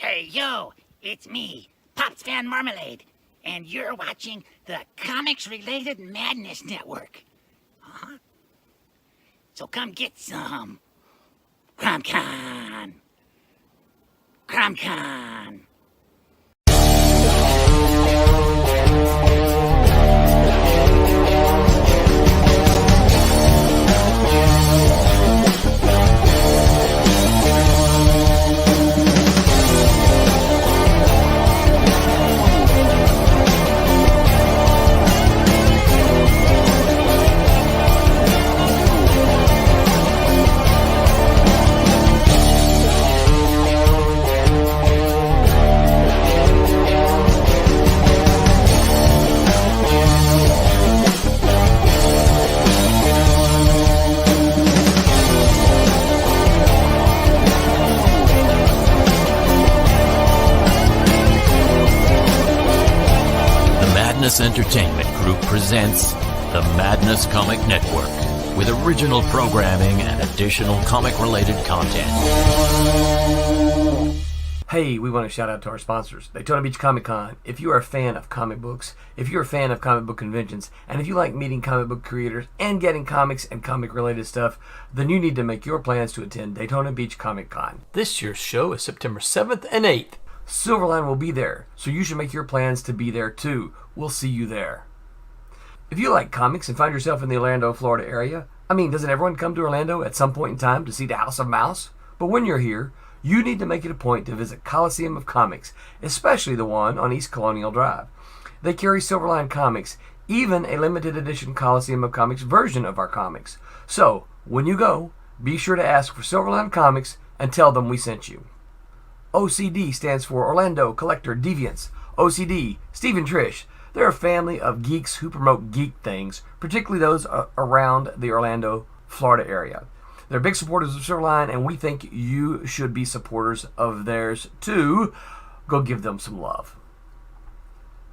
Hey, yo, it's me, Pops Van Marmalade, and you're watching the Comics-Related Madness Network. Huh? So come get some. CromCon. CromCon. Madness Entertainment Group presents the Madness Comic Network with original programming and additional comic-related content. Hey, we want to shout out to our sponsors, Daytona Beach Comic Con. If you are a fan of comic books, if you're a fan of comic book conventions, and if you like meeting comic book creators and getting comics and comic-related stuff, then you need to make your plans to attend Daytona Beach Comic Con. This year's show is September 7th and 8th. Silverline will be there, so you should make your plans to be there too. We'll see you there. If you like comics and find yourself in the Orlando, Florida area, doesn't everyone come to Orlando at some point in time to see the House of Mouse? But when you're here, you need to make it a point to visit Coliseum of Comics, especially the one on East Colonial Drive. They carry Silverline comics, even a limited edition Coliseum of Comics version of our comics. So, when you go, be sure to ask for Silverline Comics and tell them we sent you. OCD stands for Orlando Collector Deviants. OCD, Steve and Trish, they're a family of geeks who promote geek things, particularly those around the Orlando, Florida area. They're big supporters of Silverline, and we think you should be supporters of theirs too. Go give them some love.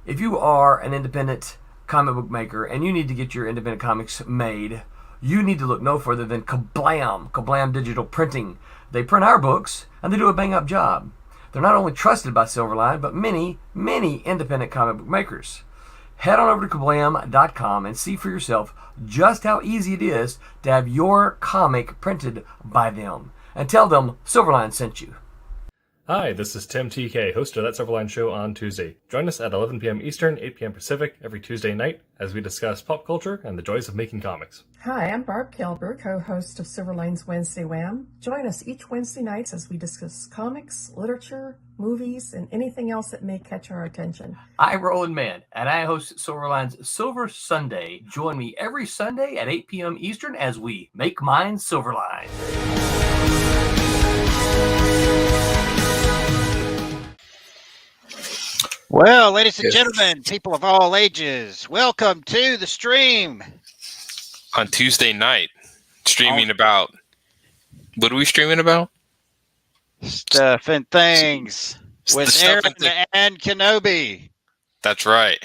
If you are an independent comic book maker and you need to get your independent comics made, you need to look no further than Kablam Digital Printing. They print our books, and they do a bang-up job. They're not only trusted by Silverline, but many, many independent comic book makers. Head on over to kablam.com and see for yourself just how easy it is to have your comic printed by them. And tell them Silverline sent you. Hi, this is Tim TK, host of That Silverline Show on Tuesday. Join us at 11 p.m. Eastern, 8 p.m. Pacific every Tuesday night as we discuss pop culture and the joys of making comics. Hi, I'm Barb Kilber, co-host of Silverline's Wednesday Wham. Join us each Wednesday nights as we discuss comics, literature, movies, and anything else that may catch our attention. I'm Roland Mann, and I host Silverline's Silver Sunday. Join me every Sunday at 8 p.m. Eastern as we make mine Silverline. Well, ladies and gentlemen, people of all ages, welcome to the stream. On Tuesday night, streaming about, what are we streaming about? Stuff and things with Aaron and Kenobi. That's right.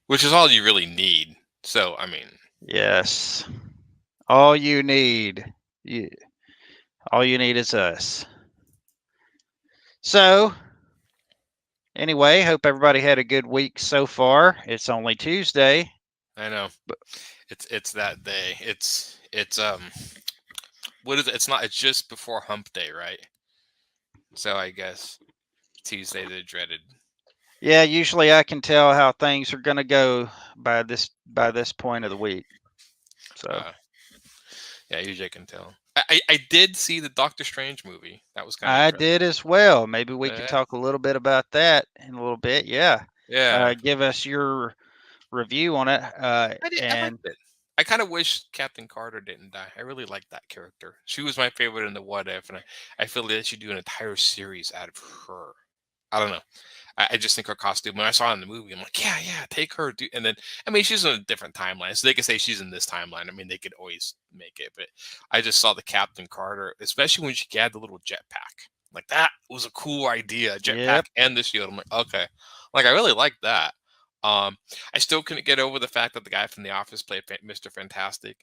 Which is all you really need. So, Yes. All you need is us. So, anyway, hope everybody had a good week so far. It's only Tuesday. I know, but it's that day. It's what is it? It's just before Hump Day, right? So I guess Tuesday, the dreaded. Yeah, usually I can tell how things are going to go by this point of the week. So yeah, usually I can tell. I did see the Doctor Strange movie. That was kind of I did as well. Maybe we can talk a little bit about that in a little bit. Yeah. Yeah. Give us your review on it. I liked it. I kind of wish Captain Carter didn't die. I really liked that character. She was my favorite in the What If, and I feel they should do an entire series out of her. I don't know. I just think her costume, when I saw it in the movie, I'm like, yeah, take her. And then, she's in a different timeline, so they could say she's in this timeline. They could always make it, but I just saw the Captain Carter, especially when she had the little jetpack. Like, that was a cool idea, jetpack and the shield. I'm like, okay. Like, I really like that. I still couldn't get over the fact that the guy from The Office played Mr. Fantastic.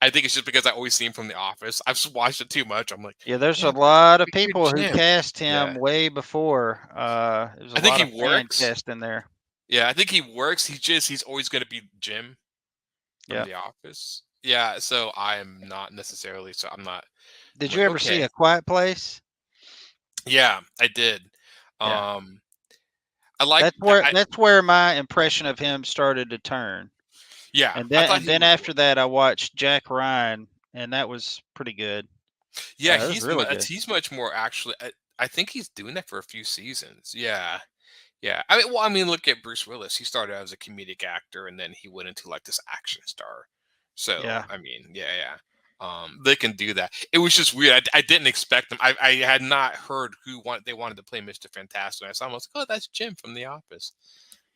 I think it's just because I always see him from The Office. I've just watched it too much. I'm like, Yeah, there's yeah, a lot of you're people who Jim. cast him Yeah. way before. There's a I think lot he of fan works. cast in there. Yeah, I think he works. He's always going to be Jim from Yeah. The Office. Yeah, so I'm not necessarily. So I'm not. Did I'm you like, ever see okay. A Quiet Place? Yeah, I did. Yeah. I like. That's where my impression of him started to turn. Yeah, And I then thought he was. after that, I watched Jack Ryan, and that was pretty good. Yeah, That was really good. he's much more actually. I think he's doing that for a few seasons. Yeah, yeah. I mean, look at Bruce Willis. He started as a comedic actor, and then he went into like this action star. So Yeah. I mean, yeah. They can do that. It was just weird. I didn't expect them. I had not heard they wanted to play Mr. Fantastic. I saw him. I was like, oh, that's Jim from The Office.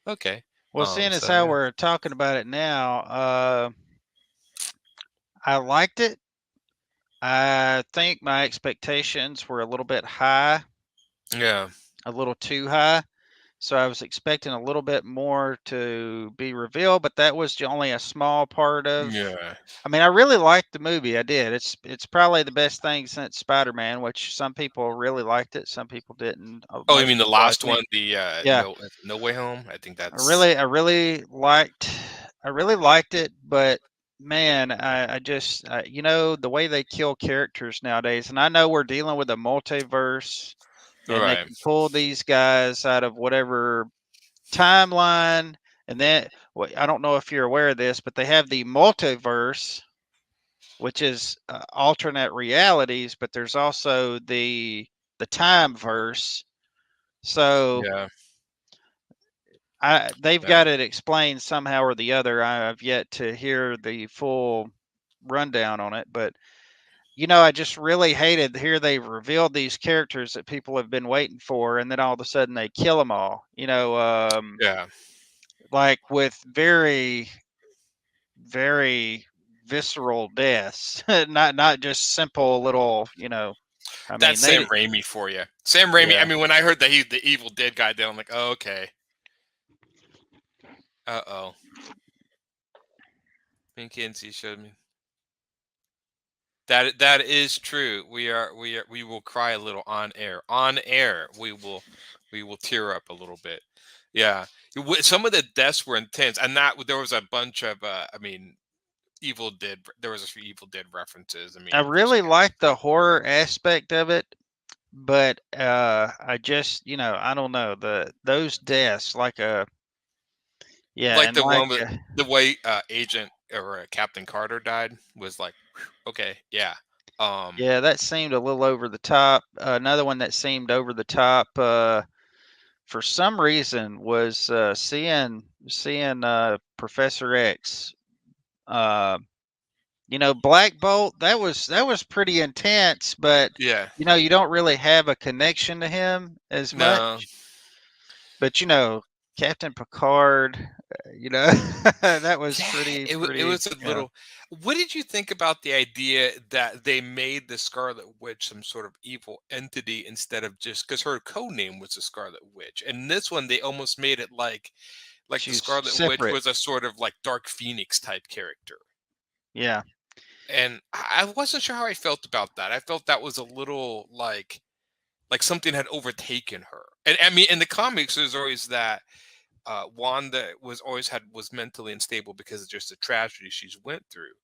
Okay. Well, seeing as So, how yeah. we're talking about it now, I liked it. I think my expectations were a little bit high, Yeah. a little too high. So I was expecting a little bit more to be revealed, but that was only a small part of. Yeah. I mean, I really liked the movie. I did. It's probably the best thing since Spider-Man, which some people really liked it, some people didn't. Oh, you Most mean the people like last me. one, the Yeah. No Way Home? I think I that's. really liked it, but man, I just the way they kill characters nowadays, and I know we're dealing with a multiverse, and they Right. can pull these guys out of whatever timeline, and then I don't know if you're aware of this, but they have the multiverse, which is alternate realities, but there's also the time verse. So Yeah. they've Yeah. got it explained somehow or the other. I've yet to hear the full rundown on it, but I just really hated here they've revealed these characters that people have been waiting for, and then all of a sudden they kill them all. Yeah. Like with very, very visceral deaths, not just simple little. I mean, That's Sam Raimi for you. Sam Raimi. I Yeah. mean, when I heard that he's the Evil Dead guy, then I'm like, oh, okay. Uh-oh. Kinsey showed me. That is true. We will cry a little on air. On air, we will tear up a little bit. Yeah. Some of the deaths were intense, and there was a bunch of Evil Dead. There was a few Evil Dead references. I really like the horror aspect of it, but I just I don't know those deaths like like and the like one with the way Agent or Captain Carter died was like, okay, yeah. Yeah, that seemed a little over the top. Another one that seemed over the top for some reason was seeing Professor X. Black Bolt. That was pretty intense, but Yeah. you don't really have a connection to him as No. much. But Captain Picard, that was pretty. It was a little. What did you think about the idea that they made the Scarlet Witch some sort of evil entity instead of just because her code name was the Scarlet Witch, and this one they almost made it like the She's Scarlet separate. Witch was a sort of like Dark Phoenix type character. Yeah. And I wasn't sure how I felt about that. I felt that was a little like something had overtaken her. And I mean, in the comics, there's always that. Wanda was mentally unstable because of just the tragedy she's went through.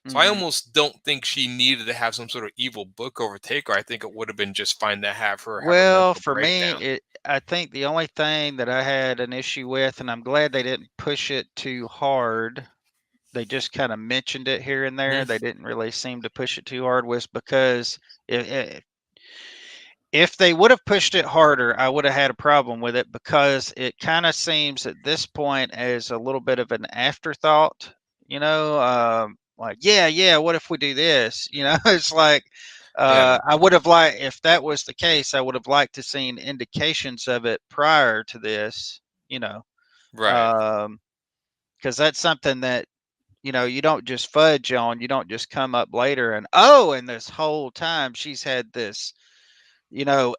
So I almost don't think she needed to have some sort of evil book overtake her. I think it would have been just fine to have her have a mental For breakdown. me, I think the only thing that I had an issue with, and I'm glad they didn't push it too hard. They just kind of mentioned it here and there. They didn't really seem to push it too hard, was because if they would have pushed it harder, I would have had a problem with it, because it kind of seems at this point as a little bit of an afterthought, like, yeah, what if we do this? It's like, I would have liked, if that was the case, I would have liked to seen indications of it prior to this, Right. Because that's something that, you don't just fudge on, you don't just come up later and this whole time she's had this,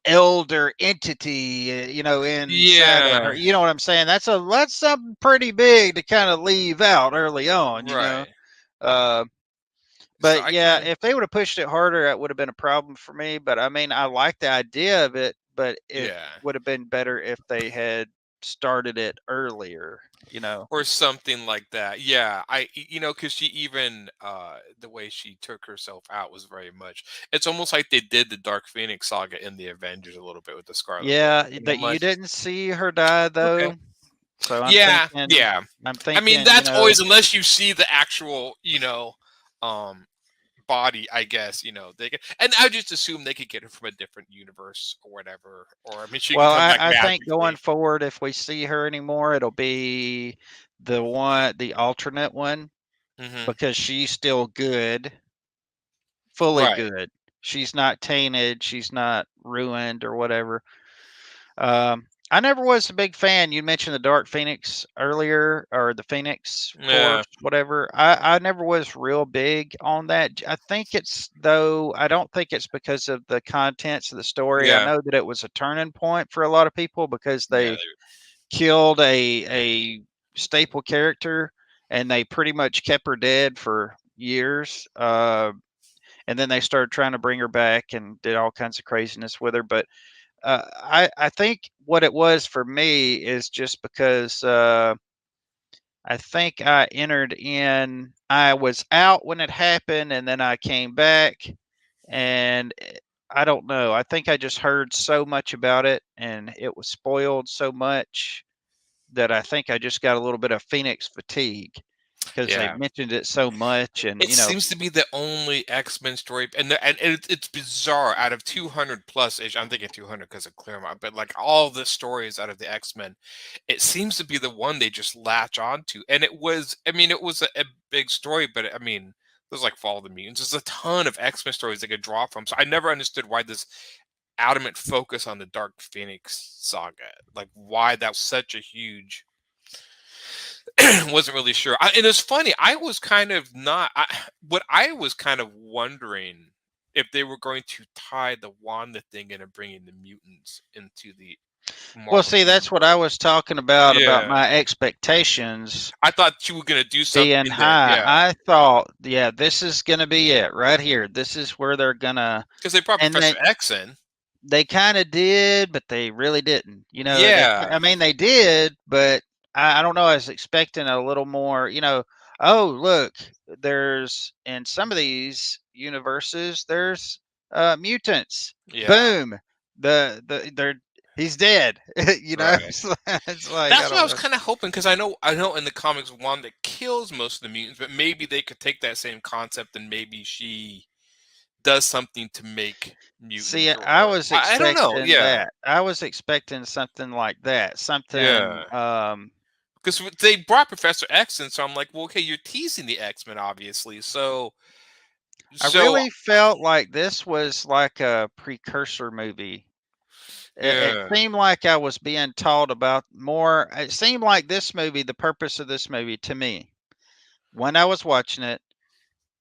elder entity, inside of her. You know what I'm saying? That's something pretty big to kind of leave out early on, Right. So But I yeah, kind of if they would have pushed it harder, that would have been a problem for me. But I mean, I like the idea of it, but it yeah. would have been better if they had started it earlier. You know. Or something like that. Yeah, because she even the way she took herself out was very much. It's almost like they did the Dark Phoenix saga in the Avengers a little bit with the Scarlet Witch. Yeah, And that I'm you like, didn't see her die okay, though. So yeah, yeah. I'm I mean, thinking, that's always unless you see the actual, um, body. I guess they could, and I just assume they could get her from a different universe or whatever. Or I mean, she can well, come back I think going magically. forward, if we see her anymore, it'll be the alternate one Hmm. because she's still good, fully Right. good. She's not tainted. She's not ruined or whatever. I never was a big fan. You mentioned the Dark Phoenix earlier, or the Phoenix Yeah. Force, whatever. I never was real big on that. I think it's though. I don't think it's because of the contents of the story. I Yeah. know that it was a turning point for a lot of people because Yeah. they killed a staple character and they pretty much kept her dead for years. And then they started trying to bring her back and did all kinds of craziness with her. But I think what it was for me is just because I think I entered in. I was out when it happened, and then I came back, and I don't know. I think I just heard so much about it, and it was spoiled so much that I think I just got a little bit of Phoenix fatigue because they Yeah. mentioned it so much, and It seems to be the only X-Men story, and it's bizarre. Out of 200 plus ish, I'm thinking 200 because of Claremont, but like all the stories out of the X-Men, it seems to be the one they just latch onto. And it was, I mean, it was a big story, but I mean, there's like Fall of the Mutants. There's a ton of X-Men stories they could draw from. So I never understood why this adamant focus on the Dark Phoenix saga, like why that was such a huge. Wasn't really sure. And it's funny. I was kind of not. What I was kind of wondering if they were going to tie the Wanda thing in and bringing the mutants into the well, Marvel see, that's what I universe. was talking about Yeah, my expectations I thought you were going to do being something that. high. Yeah, I thought, yeah, this is gonna be it right here. This is where they're gonna, because they brought and Professor X in. they kind of did, but they really didn't. You know, Yeah, I mean, they did, but I don't know. I was expecting a little more. You know, oh look, there's in some of these universes, there's mutants. yeah, Boom, they're he's dead. You know, right. it's like I That's what I don't was know. kind of hoping because I know in the comics Wanda kills most of the mutants, but maybe they could take that same concept and maybe she does something to make See, mutants I or was I don't know. expecting Yeah. that. I was expecting something like that. Something. Yeah. Because they brought Professor X in, so I'm like, well, okay, you're teasing the X-Men, obviously. So, I so really felt like this was like a precursor movie. It yeah, seemed like I was being taught about more. It seemed like this movie, the purpose of this movie to me, when I was watching it,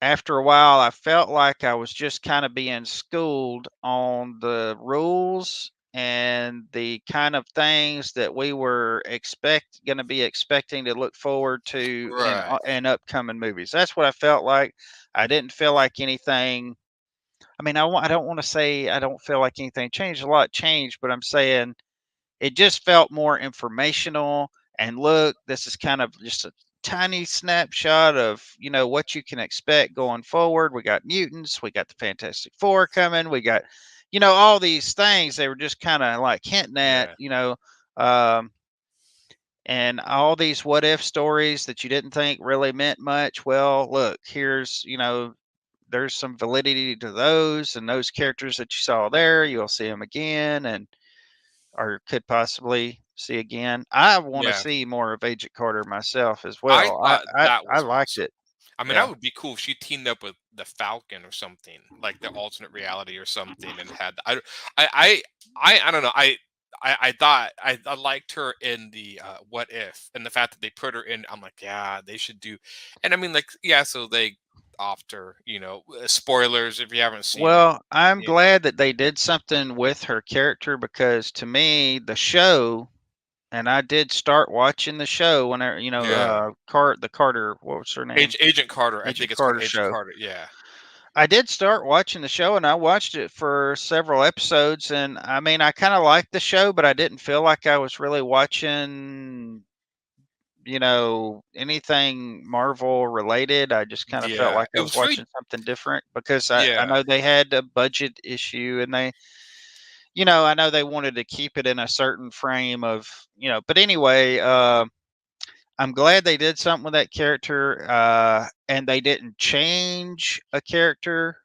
after a while, I felt like I was just kind of being schooled on the rules and the kind of things that we were going to be expecting to look forward to right. in upcoming movies. That's what I felt like. I didn't feel like anything. I mean, I don't want to say I don't feel like anything changed. A lot changed, but I'm saying it just felt more informational. And look, this is kind of just a tiny snapshot of what you can expect going forward. We got mutants, we got the Fantastic Four coming, we got all these things. They were just kind of like hinting at Yeah, um, and all these what if stories that you didn't think really meant much. Well, look, here's there's some validity to those, and those characters that you saw there, you'll see them again, and or could possibly see again. I want to yeah. see more of Agent Carter myself as I well. thought that I was liked awesome. it. I mean, that Yeah. would be cool if she teamed up with the Falcon or something, like the alternate reality or something, and had I don't know. I thought I liked her in the What If, and the fact that they put her in. I'm like, yeah, they should do. And I mean, like, yeah, so they after spoilers if you haven't seen it. Well, I'm Yeah, glad that they did something with her character because to me, the show, and I did start watching the show whenever, yeah. the Carter, what was her name? Agent Carter. I Agent think it's called Carter Agent show. Carter. Yeah. I did start watching the show, and I watched it for several episodes, and I mean, I kind of liked the show, but I didn't feel like I was really watching, anything Marvel related. I just kind of felt Yeah, like it I was was very watching something different because I yeah. know they had a budget issue, and I know they wanted to keep it in a certain frame of, but anyway, I'm glad they did something with that character, and they didn't change a character.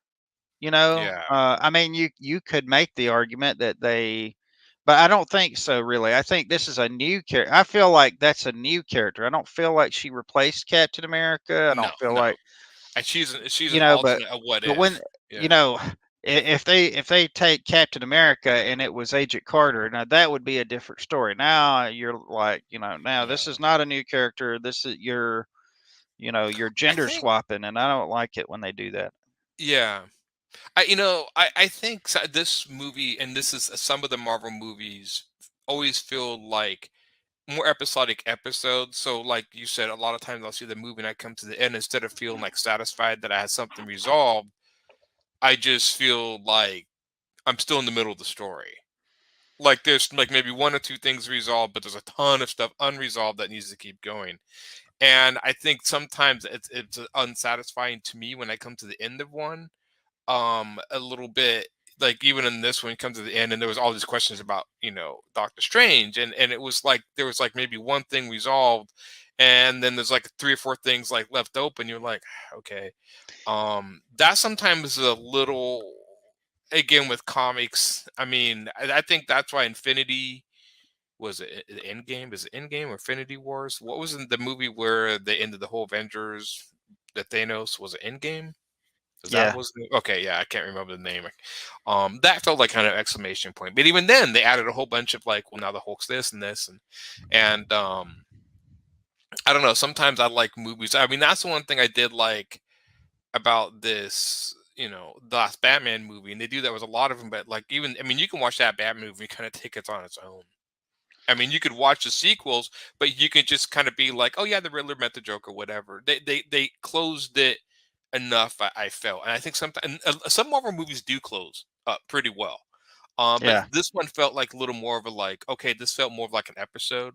Yeah. I mean, you could make the argument that but I don't think so. Really, I think this is a new character. I feel like that's a new character. I don't feel like she replaced Captain America. I No, don't feel no. like And she's you an know, but alternate, a what but when if. you Yeah. know, if they take Captain America and it was Agent Carter, now that would be a different story. Now you're like, now Yeah. this is not a new character. This is you're I gender think swapping, and I don't like it when they do that. yeah. I think this movie, and this is some of the Marvel movies, always feel like more episodic episodes. So, like you said, a lot of times I'll see the movie and I come to the end, instead of feeling like satisfied that I had something resolved, I just feel like I'm still in the middle of the story. Like there's like maybe one or two things resolved, but there's a ton of stuff unresolved that needs to keep going. And I think sometimes it's unsatisfying to me when I come to the end of one. A little bit, like even in this one, it comes to the end and there was all these questions about Doctor Strange, and it was like there was like maybe one thing resolved, and then there's like three or four things like left open. You're like, okay. That sometimes is a little, again, with comics. I mean, I think that's why Infinity, was it Endgame? Is it Endgame or Infinity Wars? What was in the movie where they ended the whole Avengers? The Thanos, was it Endgame? Because that Yeah, was okay. Yeah, I can't remember the name. That felt like kind of exclamation point. But even then, they added a whole bunch of like, well, now the Hulk's this and this, and I don't know. Sometimes I like movies. I mean, that's the one thing I did like about this. The last Batman movie, and they do that with a lot of them. But like, even I mean, you can watch that Batman movie, kind of take it on its own. I mean, you could watch the sequels, but you can just kind of be like, "Oh yeah, the Riddler met the Joker," whatever. They closed it enough. I felt, and I think sometimes some Marvel movies do close up pretty well. But yeah, this one felt like a little more of a like, okay, this felt more of like an episode.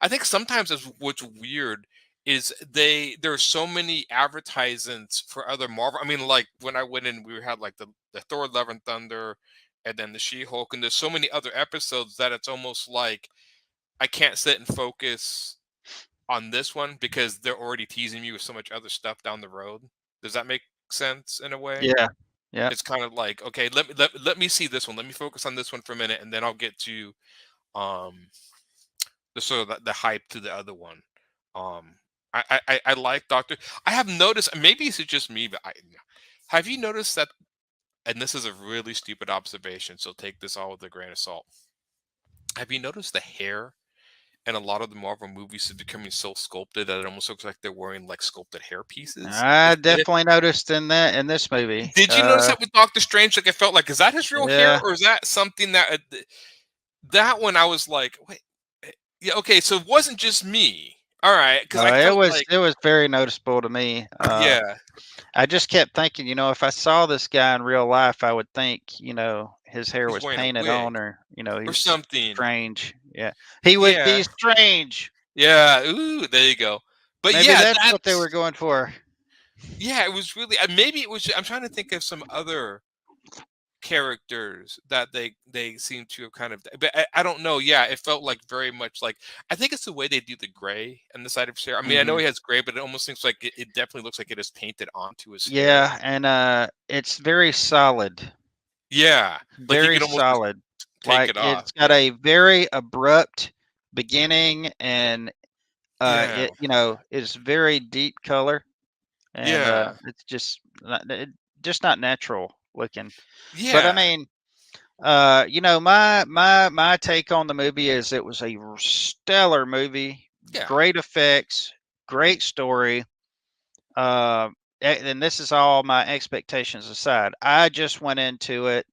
I think sometimes what's weird is there's so many advertisements for other Marvel. I mean, like when I went in, we had like the Thor: Love and Thunder, and then the She-Hulk, and there's so many other episodes that it's almost like I can't sit and focus on this one because they're already teasing me with so much other stuff down the road. Does that make sense in a way? yeah, yeah, It's kind of like, okay, let me see this one. Let me focus on this one for a minute, and then I'll get to um the sort of the hype to the other one. Um, I like Doctor. I have noticed. Maybe it's just me, but have you noticed that? And this is a really stupid observation, so take this all with a grain of salt. Have you noticed the hair in a lot of the Marvel movies is becoming so sculpted that it almost looks like they're wearing like sculpted hair pieces? I definitely noticed in this movie. Did you notice that with Doctor Strange? Like, it felt like, is that his real hair, Yeah, or is that something that that one I was like, wait, yeah, okay, so it wasn't just me. All right, because I it felt was like, it was very noticeable to me. yeah, I just kept thinking, if I saw this guy in real life, I would think, his hair he's was wearing a painted wig on, or or he's something. strange. Yeah, he would Yeah, be strange. yeah. Ooh, there you go. But Maybe yeah, that's what they were that's going for. yeah. It was really maybe it was. I'm trying to think of some other characters that they seem to have kind of, but I don't know. Yeah, it felt like very much like, I think it's the way they do the gray and the side of his hair. I mean, I know Hmm. he has gray, but it almost seems like it definitely looks like it is painted onto his hair. Yeah, and it's very solid, Yeah, like you very could almost just solid. take Like it off. it's got a very abrupt beginning, and Yeah, it is very deep color, and yeah, it's just not natural looking. But I yeah, mean, my take on the movie is it was a stellar movie, yeah, great effects, great story. Uh, and this is all my expectations aside. I just went into it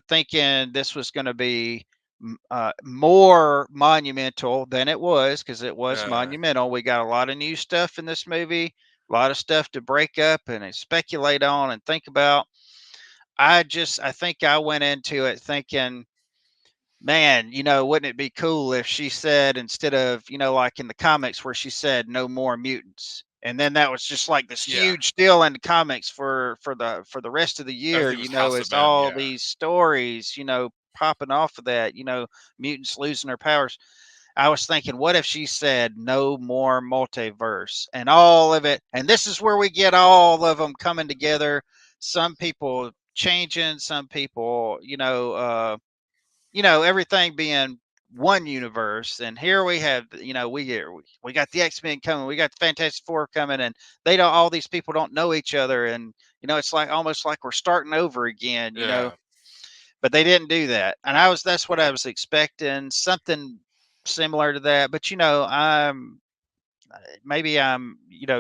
thinking this was going to be more monumental than it was, because it was yeah, monumental. We got a lot of new stuff in this movie. a lot of stuff to break up and speculate on and think about. I think I went into it thinking, man, wouldn't it be cool if she said, instead of, like in the comics where she said no more mutants. And then that was just like this Yeah. huge deal in the comics for the rest of the year, Everything was House of it's M, all yeah. these stories, popping off of that, mutants losing their powers. I was thinking, what if she said no more multiverse and all of it? And this is where we get all of them coming together. Some people changing, some people, everything being one universe. And here we have, we got the X-Men coming, we got the Fantastic Four coming, and all these people don't know each other. And, it's like almost like we're starting over again, Yeah. but they didn't do that. And that's what I was expecting, something similar to that. But, I'm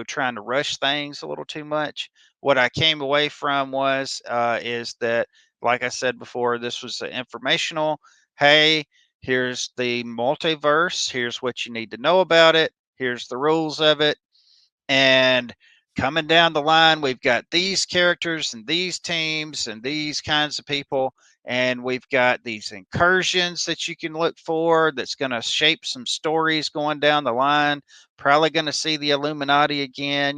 trying to rush things a little too much. What I came away from is that, like I said before, this was informational. Hey, here's the multiverse. Here's what you need to know about it. Here's the rules of it. And coming down the line, we've got these characters and these teams and these kinds of people. And we've got these incursions that you can look for that's going to shape some stories going down the line. Probably going to see the Illuminati again.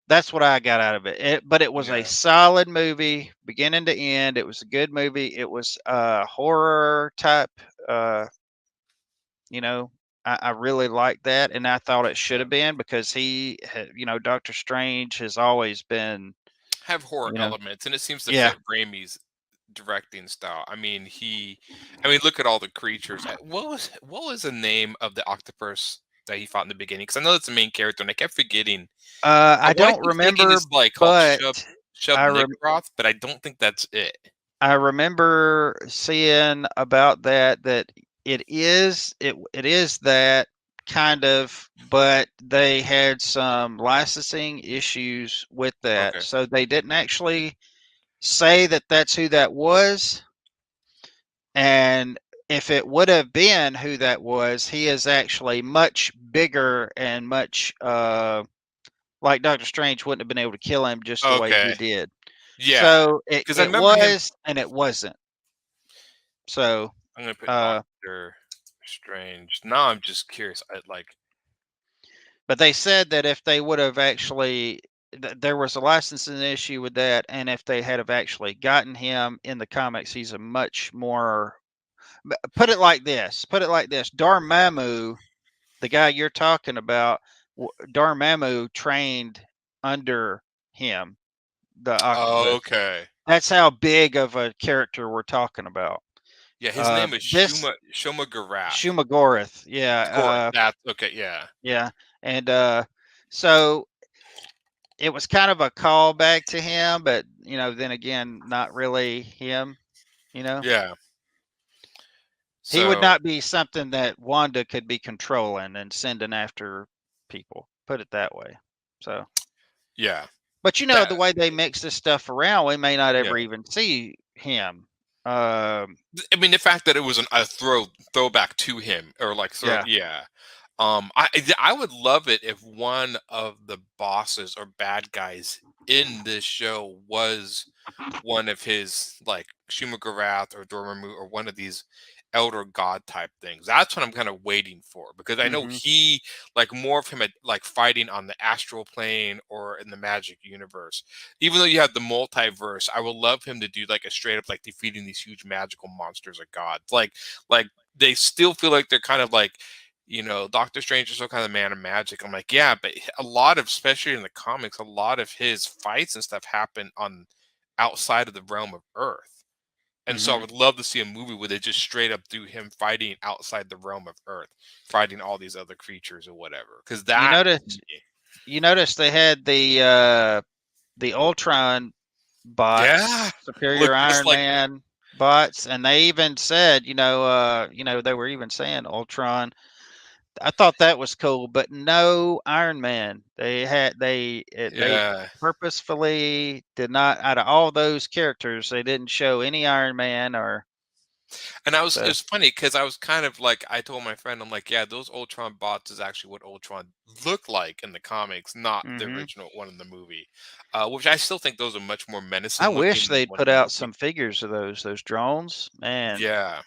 That's what I got out of it. But it was a Yeah. solid movie, beginning to end. It was a good movie. It was a horror type, I really liked that, and I thought it should have been, because Doctor Strange has always been, Have horror you know, elements, and it seems to yeah. fit Raimi's directing style. I mean, look at all the creatures. What was the name of the octopus that he fought in the beginning? Because I know that's the main character, and I kept forgetting. I I don't keep thinking remember, it's like called but Shub I Nigroth, but I don't think that's it. I remember seeing about that it is that kind of, but they had some licensing issues with that, Okay. so they didn't actually say that that's who that was. And if it would have been who that was, he is actually much bigger and much like Doctor Strange wouldn't have been able to kill him just the way he Okay. did. Yeah. So it, Because I it remember him. was and it wasn't. So I'm gonna put uh Doctor Strange. Now I'm just curious. but they said that if they would have actually there was a licensing issue with that, and if they had have actually gotten him in the comics, he's a much more, put it like this, Dormammu, the guy you're talking about, Dormammu trained under him, the octopus. Okay. That's how big of a character we're talking about. Yeah, his name is This Shuma Gorath. Shumagorath, yeah, That's okay. Yeah. yeah, and so it was kind of a callback to him, but then again, not really him. Yeah. He would So not be something that Wanda could be controlling and sending after people. Put it that way. So, yeah. but That the way they mix this stuff around, we may not yeah. ever even see him. I mean, the fact that it was a throwback to him, or like Yeah. yeah. I would love it if one of the bosses or bad guys in this show was one of his, like Shumagarath or Dormammu or one of these elder god type things. That's what I'm kind of waiting for, because I know Mhm. he, like, more of him like fighting on the astral plane or in the magic universe. Even though you have the multiverse, I would love him to do like a straight up like defeating these huge magical monsters or gods. Like they still feel like they're kind of like, Doctor Strange is still kind of man of magic. I'm like, yeah, but a lot of, especially in the comics, a lot of his fights and stuff happen on outside of the realm of Earth. And so I Mhm. would love to see a movie where they just straight up do him fighting outside the realm of Earth, fighting all these other creatures or whatever. Because You that, notice you notice they had the Ultron yeah, bots, look Superior just Iron like, Man bots, and they even said, they were even saying Ultron. I thought that was cool, but no Iron Man. They yeah, purposefully did not, out of all those characters, they didn't show any Iron Man or And it So was funny because I was kind of like, I told my friend, I'm like, yeah, those Ultron bots is actually what Ultron looked like in the comics, not the hmm original one in the movie. Which I still think those are much more I menacing wish looking than the they'd one in put the out movie. some figures of those drones, man. Yeah,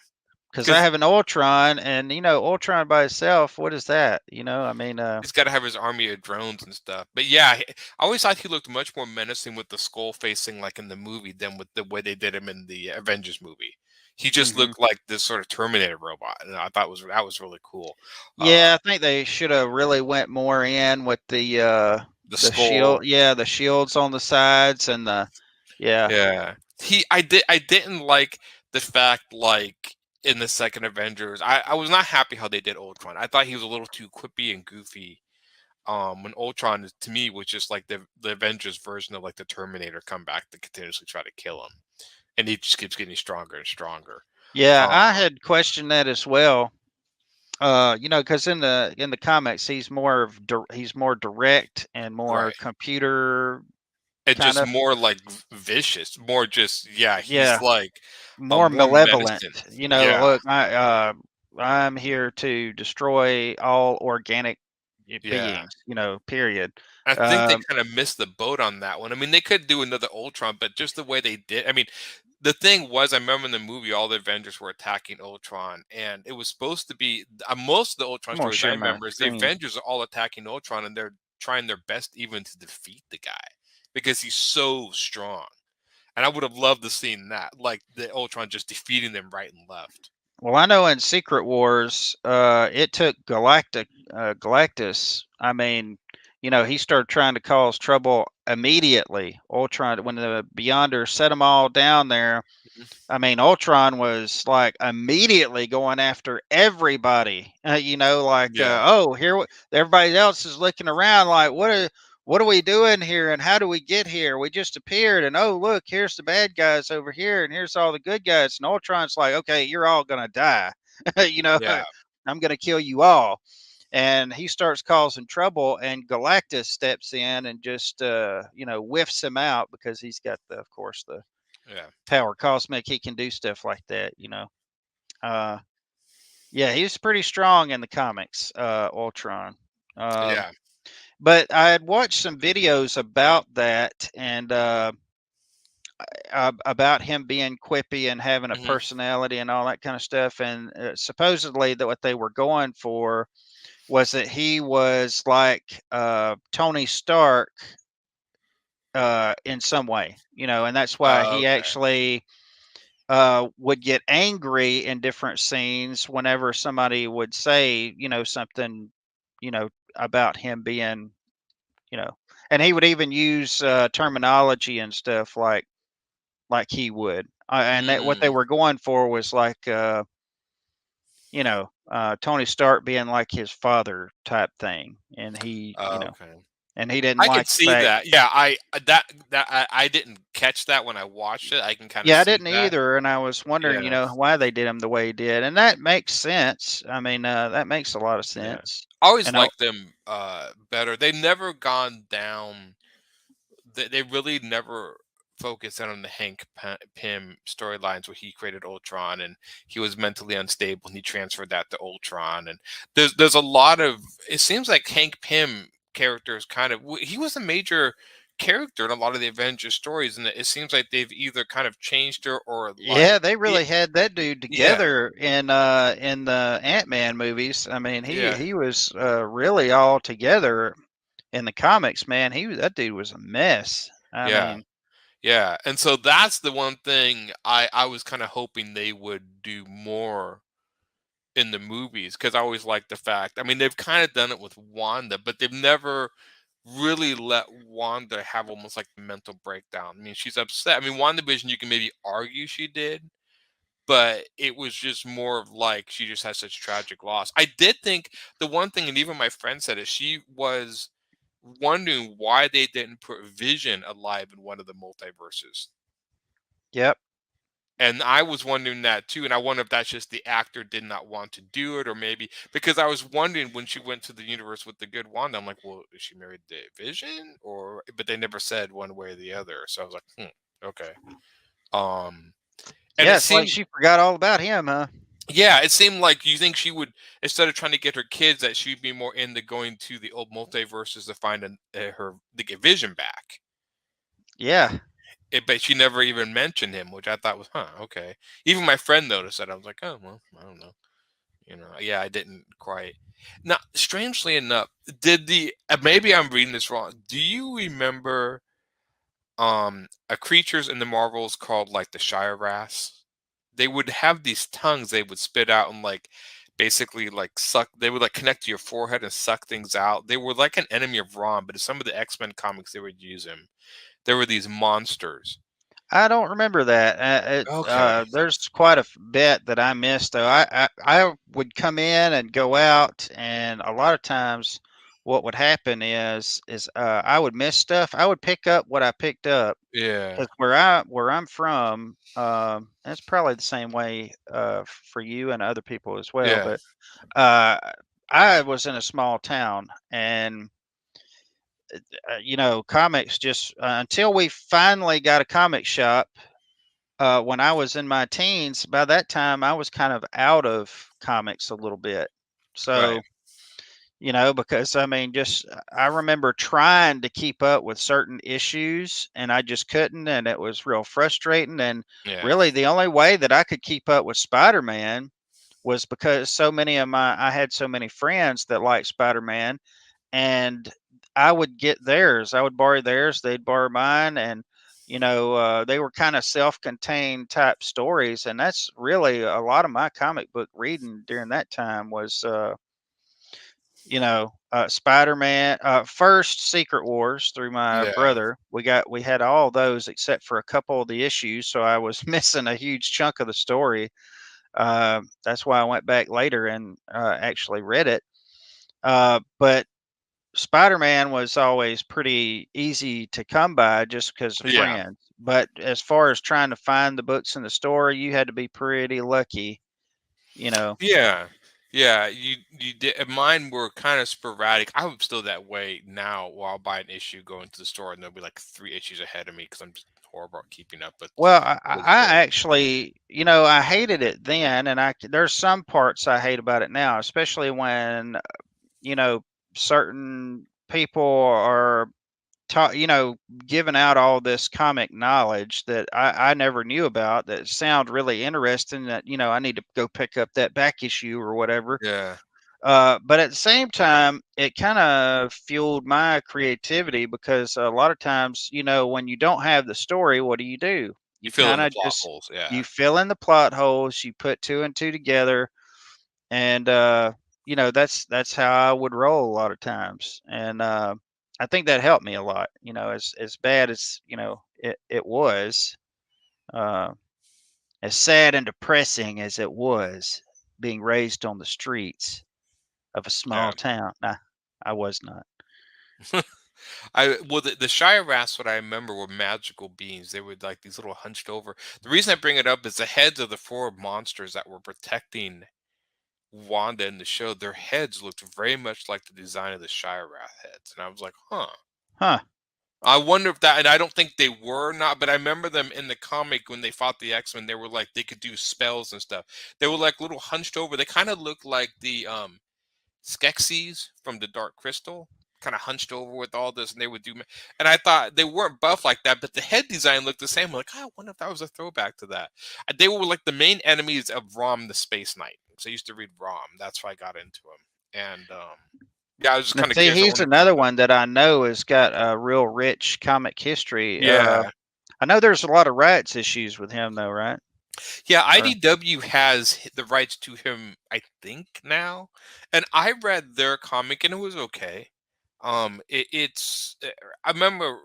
Because I because have an Ultron, and Ultron by itself, what is that? I mean, he's got to have his army of drones and stuff. But yeah, I always thought he looked much more menacing with the skull facing like in the movie than with the way they did him in the Avengers movie. He just hmm looked like this sort of Terminator robot, and I thought that was really cool. Uh, yeah, I think they should have really went more in with the the shield, skull. yeah, the shields on the sides and yeah, Yeah. I didn't like the fact like in the second Avengers. I was not happy how they did Ultron. I thought he was a little too quippy and goofy. When Ultron to me was just like the Avengers version of like the Terminator come back to continuously try to kill him. And he just keeps getting stronger and stronger. yeah. Uh I had questioned that as well. Because in the comics, he's more direct and more right. computer And kind just of, more like vicious, more just yeah, he's yeah, like more more malevolent. menacing. Yeah. Look, I'm here to destroy all organic Yeah. beings. Period. I think they Um, kind of missed the boat on that one. I mean, they could do another Ultron, but just the way they did. I mean, the thing was, I remember in the movie, all the Avengers were attacking Ultron, and it was supposed to be most of the Ultron I'm gonna stories I share my remember is the screen. Avengers are all attacking Ultron, and they're trying their best even to defeat the guy because he's so strong. And I would have loved to seen that, like the Ultron just defeating them right and left. Well, I know in Secret Wars, it took Galactus. I mean, he started trying to cause trouble immediately. Ultron, when the Beyonders set them all down there, Mhm. I mean, Ultron was like immediately going after everybody. Like, Yeah, oh, everybody else is looking around like, what are we doing here, and how do we get here? We just appeared, and oh, look, here's the bad guys over here, and here's all the good guys. And Ultron's like, okay, you're all gonna die. yeah, I'm gonna kill you all. And he starts causing trouble, and Galactus steps in and just whiffs him out because he's got of course, the yeah, power cosmic. He can do stuff like that. Uh yeah, he's pretty strong in the comics, Ultron. um yeah. but I had watched some videos about that, and about him being quippy and having a Hmm. personality and all that kind of stuff, and supposedly that what they were going for was that he was like Tony Stark, in some way, and that's why he Okay. actually would get angry in different scenes whenever somebody would say, something, about him being, you know, and he would even use terminology and stuff like he would, and that what they Mm, were going for was like, Tony Stark being like his father type thing, and okay. and he didn't I can like the see fact. that. Yeah, I didn't catch that when I watched it. I can kind of Yeah, I see didn't that. either, and I was wondering, Yeah, why they did him the way he did, and that makes sense. I mean, that makes a lot of yeah. sense. I always And I, liked them better. They've never gone down. They really never focused in on the Pym storylines where he created Ultron and he was mentally unstable and he transferred that to Ultron. And there's a lot of it seems like Hank Pym characters kind of he was a major character in a lot of the Avengers stories, and it seems like they've either kind of changed her or yeah, like they really had that dude yeah, together in the Ant-Man movies. I mean, he yeah, he was really all together in the comics, man. That dude was a mess. I yeah. mean, Yeah, and so that's the one thing I was kind of hoping they would do more in the movies because I always like the fact. I mean, they've kind of done it with Wanda, but they've never really let Wanda have almost like a mental breakdown. I mean, she's upset. I mean, WandaVision, you can maybe argue she did, but it was just more of like she just had such tragic loss. I did think the one thing, and even my friend said it, she was wondering why they didn't put Vision alive in one of the multiverses. yep. And I was wondering that too, and I wonder if that's just the actor did not want to do it, or maybe because I was wondering when she went to the universe with the good Wanda, I'm like, well, is she married to Vision, but they never said one way or the other, so I was like, okay. Um, And Yeah, it it's like seemed, she forgot all about him, huh? yeah, it seemed like you think she would, instead of trying to get her kids, that she'd be more into going to the old multiverses to find her to get Vision back. Yeah. But she never even mentioned him, which I thought was, okay. Even my friend noticed that. I was like, oh well, I don't know. Yeah, I didn't quite. Now, strangely enough, did the maybe I'm reading this wrong. Do you remember a creatures in the Marvels called like the Shire Wraths? They would have these tongues they would spit out and like basically like suck. They would like connect to your forehead and suck things out. They were like an enemy of Ron, but in some of the X-Men comics they would use him. There were these monsters. I don't remember that. Okay. There's quite a bit that I missed, though. I would come in and go out, and a lot of times, what would happen is I would miss stuff. I would pick up what I picked up Yeah. because where I'm from, it's probably the same way for you and other people as well. Yeah. But uh, I was in a small town, and comics just until we finally got a comic shop when I was in my teens. By that time, I was kind of out of comics a little bit. Right. So, because I mean, just I remember trying to keep up with certain issues and I just couldn't. And it was real frustrating. And Yeah. really, the only way that I could keep up with Spider Man was because I had so many friends that liked Spider Man, and I would get theirs. I would borrow theirs. They'd borrow mine, and they were kind of self-contained type stories. And that's really a lot of my comic book reading during that time was, Spider-Man. First, Secret Wars through my Yeah. brother. We had all those except for a couple of the issues, so I was missing a huge chunk of the story. That's why I went back later and actually read it. But Spider-Man was always pretty easy to come by just because of Yeah. friends. But as far as trying to find the books in the store, you had to be pretty lucky, you know. Yeah. Yeah. You did. Mine were kind of sporadic. I'm still that way now. While I'll buy an issue, go into the store, and there'll be like 3 issues ahead of me because I'm just horrible at keeping up with Well, with I books. actually, I hated it then, and there's some parts I hate about it now, especially when you know certain people are giving out all this comic knowledge that I never knew about that sound really interesting that, I need to go pick up that back issue or whatever. Yeah. But at the same time, it kind of fueled my creativity because a lot of times, when you don't have the story, what do? You You fill in kind the of plot just holes. Yeah. you fill in the plot holes, you put two and two together, and that's how I would roll a lot of times. And I think that helped me a lot. As bad as it was, uh, as sad and depressing as it was, being raised on the streets of a Yeah. small town. Nah, I was not. The Shire Rats, what I remember, were magical beings. They were like these little hunched over. The reason I bring it up is the heads of the four monsters that were protecting Wanda in the show. Their heads looked very much like the design of the Shire Rat heads, and I was like, huh. Huh. I wonder if that, and I don't think they were not, but I remember them in the comic when they fought the X-Men. They were like they could do spells and stuff. They were like little hunched over. They kind of looked like the Skeksis from the Dark Crystal, kind of hunched over with all this, and they would do. And I thought they weren't buff like that, but the head design looked the same. I'm like, I wonder if that was a throwback to that. They were like the main enemies of Rom the Space Knight. So I used to read Rom. That's why I got into him. And yeah, I was just Now, kind of see, curious. I he's wonder if you another know. one that I know has got a real rich comic history. Yeah. I know there's a lot of rights issues with him, though, right? Yeah, Or IDW has the rights to him, I think now, and I read their comic and it was okay. I remember,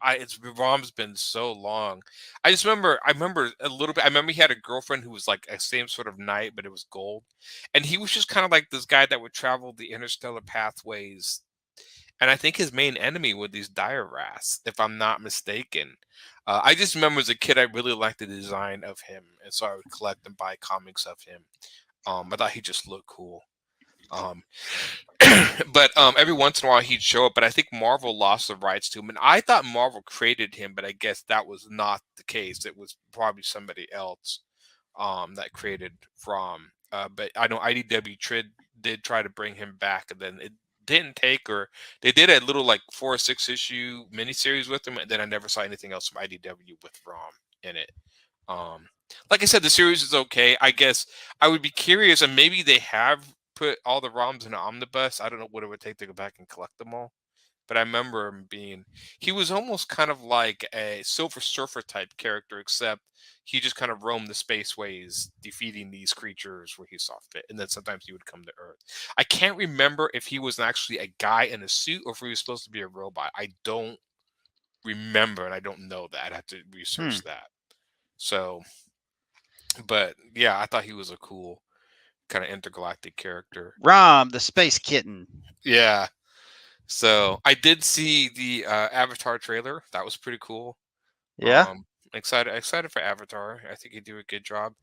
it's Rom's been so long. I remember a little bit. I remember he had a girlfriend who was like a same sort of knight, but it was gold, and he was just kind of like this guy that would travel the interstellar pathways. And I think his main enemy were these dire wraths, if I'm not mistaken. I just remember as a kid, I really liked the design of him, and so I would collect and buy comics of him. I thought he just looked cool. Um, but every once in a while he'd show up. But I think Marvel lost the rights to him, and I thought Marvel created him, but I guess that was not the case. It was probably somebody else. that created Rom. But I know IDW did try to bring him back, and then it didn't take, or they did a little like 4 or 6 issue miniseries with him, and then I never saw anything else from IDW with Rom in it. Like I said, the series is okay. I guess I would be curious, and maybe they have put all the ROMs in an omnibus. I don't know what it would take to go back and collect them all. But I remember him he was almost kind of like a Silver Surfer type character, except he just kind of roamed the spaceways, defeating these creatures where he saw fit. And then sometimes he would come to Earth. I can't remember if he was actually a guy in a suit or if he was supposed to be a robot. I don't remember, and I don't know that. I'd have to research that. So, but yeah, I thought he was a cool kind of intergalactic character. Rom, the space kitten. Yeah. So I did see the Avatar trailer. That was pretty cool. Yeah. Excited for Avatar. I think he do a good job.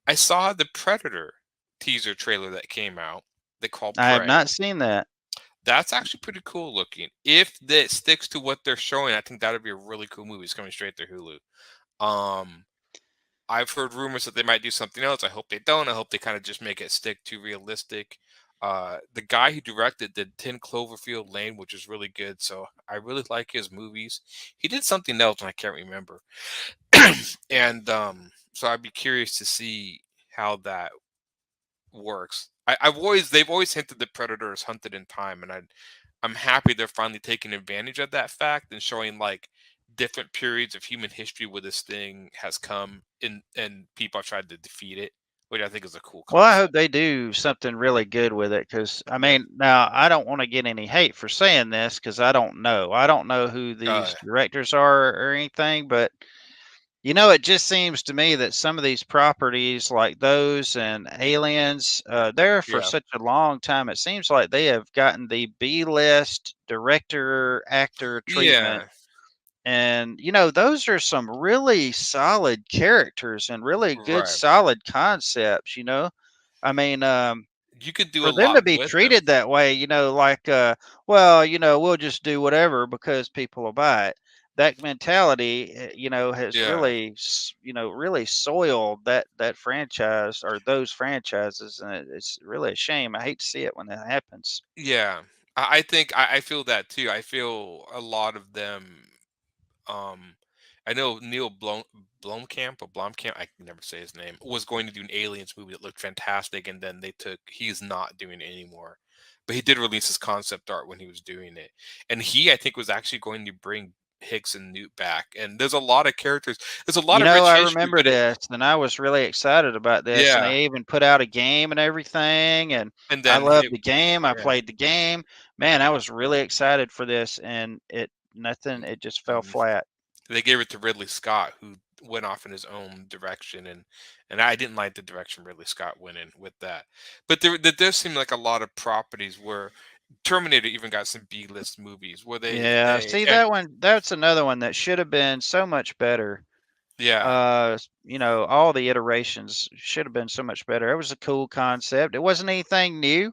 I saw the Predator teaser trailer that came out. They called Prey. I have not seen that. That's actually pretty cool looking. If that sticks to what they're showing, I think that would be a really cool movie. It's coming straight to Hulu. I've heard rumors that they might do something else. I hope they don't. I hope they kind of just make it stick to realistic. The guy who directed did 10 Cloverfield Lane, which is really good. So I really like his movies. He did something else, and I can't remember. And so I'd be curious to see how that works. They've always hinted that Predator is hunted in time, and I'm happy they're finally taking advantage of that fact and showing like different periods of human history where this thing has come in and people have tried to defeat it, which I think is a cool concept. Well, I hope they do something really good with it, because I mean, now I don't want to get any hate for saying this, because I don't know. I don't know who these directors are or anything, but you know, it just seems to me that some of these properties, like those and Aliens, there for such a long time, it seems like they have gotten the B-list director actor treatment. Yeah. And you know, those are some really solid characters and really good, solid concepts. You know, I mean, you could do for a them lot to be with treated them. that way. You know, like, well, you know, we'll just do whatever because people will buy it. That mentality, you know, has really, you know, really soiled that franchise or those franchises, and it's really a shame. I hate to see it when that happens. Yeah, I think I feel that too. I feel a lot of them. I know Neil Blomkamp or Blomkamp, I can never say his name, was going to do an Aliens movie that looked fantastic, and then he's not doing it anymore. But he did release his concept art when he was doing it, and I think was actually going to bring Hicks and Newt back. And there's a lot of characters. There's a lot You of know, rich I history. remember this, and I was really excited about this, and Yeah, they even put out a game and everything, and and I then loved the game. I yeah. played the game. Man, I was really excited for this, and it just fell flat. They gave it to Ridley Scott, who went off in his own direction, and I didn't like the direction Ridley Scott went in with that. But there does seem like a lot of properties where Terminator even got some B-list movies where Yeah, see that one, that's another one that should have been so much better. Yeah. You know, all the iterations should have been so much better. It was a cool concept. It wasn't anything new.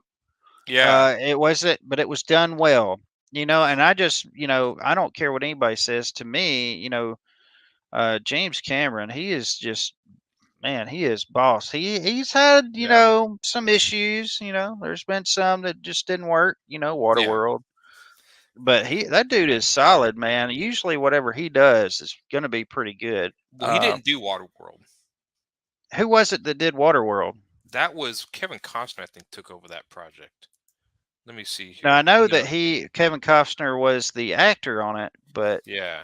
Yeah. It wasn't, but it was done well. You know, and I just, you know, I don't care what anybody says. To me, you know, James Cameron, he is just, man, he is boss. He's had, you know, some issues. You know, there's been some that just didn't work. You know, Waterworld. But that dude is solid, man. Usually, whatever he does is going to be pretty good. Well, he didn't do Waterworld. Who was it that did Waterworld? That was Kevin Costner, I think, took over that project. Let me see here. Now I know that Kevin Costner was the actor on it, but yeah,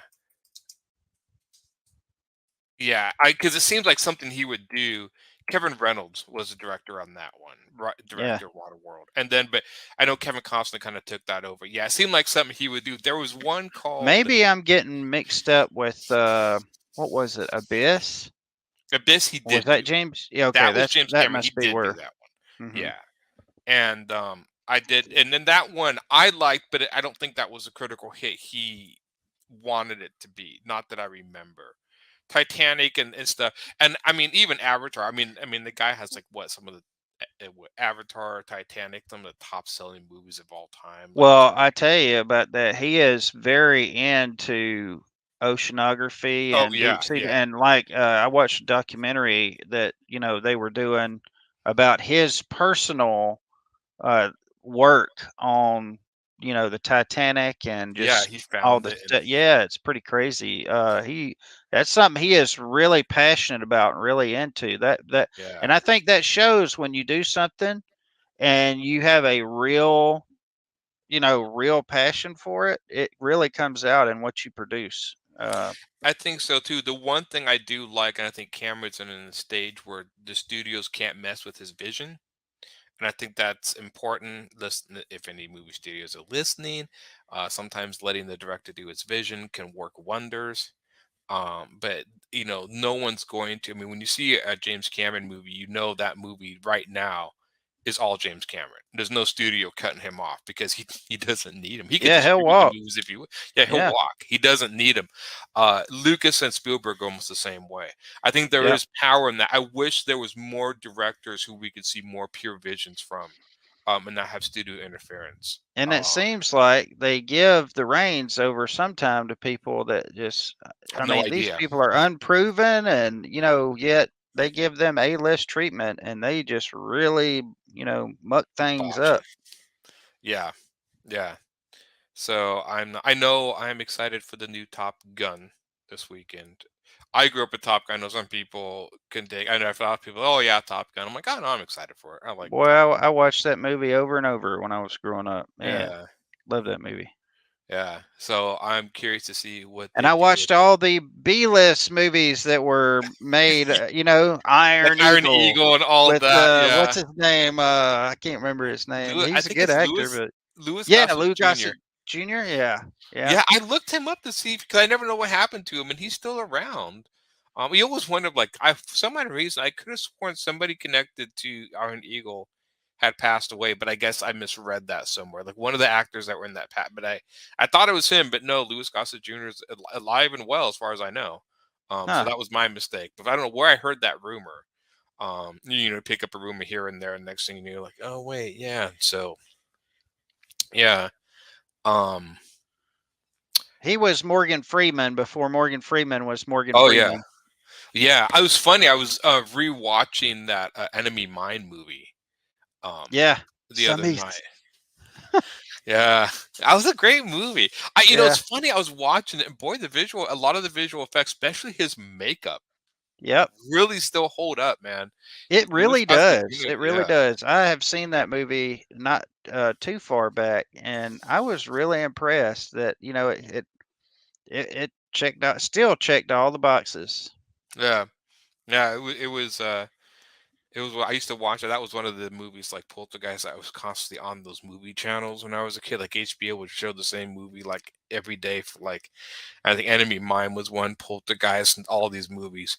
because it seems like something he would do. Kevin Reynolds was the director on that one, director of Waterworld, and then but I know Kevin Costner kind of took that over. Yeah, it seemed like something he would do. There was one called. Maybe I'm getting mixed up with what was it? Abyss. Abyss. He did. Was that James? Yeah, okay, that was James that Cameron. must be where. That one. Mm-hmm. Yeah, and I did, and then that one I liked, but I don't think that was a critical hit he wanted it to be. Not that I remember. Titanic and stuff, and I mean even Avatar. I mean the guy has like some of the Avatar, Titanic, some of the top selling movies of all time. Well, I tell you about that. He is very into oceanography Oh and yeah, deep sea. yeah, And like I watched a documentary that they were doing about his personal uh, work on the Titanic and yeah. just He all found the it, and stuff. Yeah, it's pretty crazy. He That's something he is really passionate about and really into. yeah. And I think that shows when you do something and you have a real passion for it. It really comes out in what you produce. I think so too. The one thing I do like, and I think Cameron's in a stage where the studios can't mess with his vision. And I think that's important. Listen, if any movie studios are listening, sometimes letting the director do his vision can work wonders. But no one's going to. I mean, when you see a James Cameron movie, that movie right now is all James Cameron. There's no studio cutting him off because he doesn't need him. He could Yeah, he'll distribute the walk. movies if he would. Yeah, he'll Yeah, walk. He doesn't need him. Lucas and Spielberg are almost the same way. I think there yeah. is power in that. I wish there was more directors who we could see more pure visions from, and not have studio interference. And it seems like they give the reins over sometime to people that just, I I have no mean, these idea. people are unproven and, yet they give them A-list treatment and they just really, muck things Botch 'em. up. Yeah, yeah. So I know I'm excited for the new Top Gun this weekend. I grew up with Top Gun. I know some people can dig. I know a lot of people. Oh yeah, Top Gun. I'm like, oh no, I'm excited for it. I like. Boy, I watched that movie over and over when I was growing up. Man, Yeah, love that movie. yeah. So I'm curious to see what And they I do with watched it. all the B-list movies that were made, Like Iron Iron Eagle Eagle and all of with that. Yeah. what's his name? I can't remember his name. I He's a think good it's actor, but Louis yeah, Gossett Lou Jr. Gossett Jr. Yeah, yeah. Yeah, I looked him up to see because I never know what happened to him, and he's still around. You always wondered, like, for some odd reason, I could have sworn somebody connected to Iron Eagle had passed away, but I guess I misread that somewhere. Like one of the actors that were in that but I thought it was him, but no, Louis Gossett Jr. is alive and well, as far as I know. So Huh. that was my mistake. But I don't know where I heard that rumor. Pick up a rumor here and there, and next thing you know, you're like, oh wait, yeah. So, yeah. Um. He was Morgan Freeman before Morgan Freeman was Morgan Oh yeah. Freeman. Yeah, I was funny. I was rewatching that Enemy Mine movie um Yeah. the Some other he's night. Yeah, that was a great movie. It's Yeah. funny. I was watching it, and boy, a lot of the visual effects, especially his makeup, Yep. really still hold up, man. It Louis really Gossett does. Jr. It really Yeah, does. I have seen that movie not too far back, and I was really impressed that it checked out, still checked all the boxes. yeah, yeah. It was. I used to watch it. That was one of the movies like Poltergeist. I was constantly on those movie channels when I was a kid. Like HBO would show the same movie like every day for like. I think Enemy Mine was one, Poltergeist, and all these movies.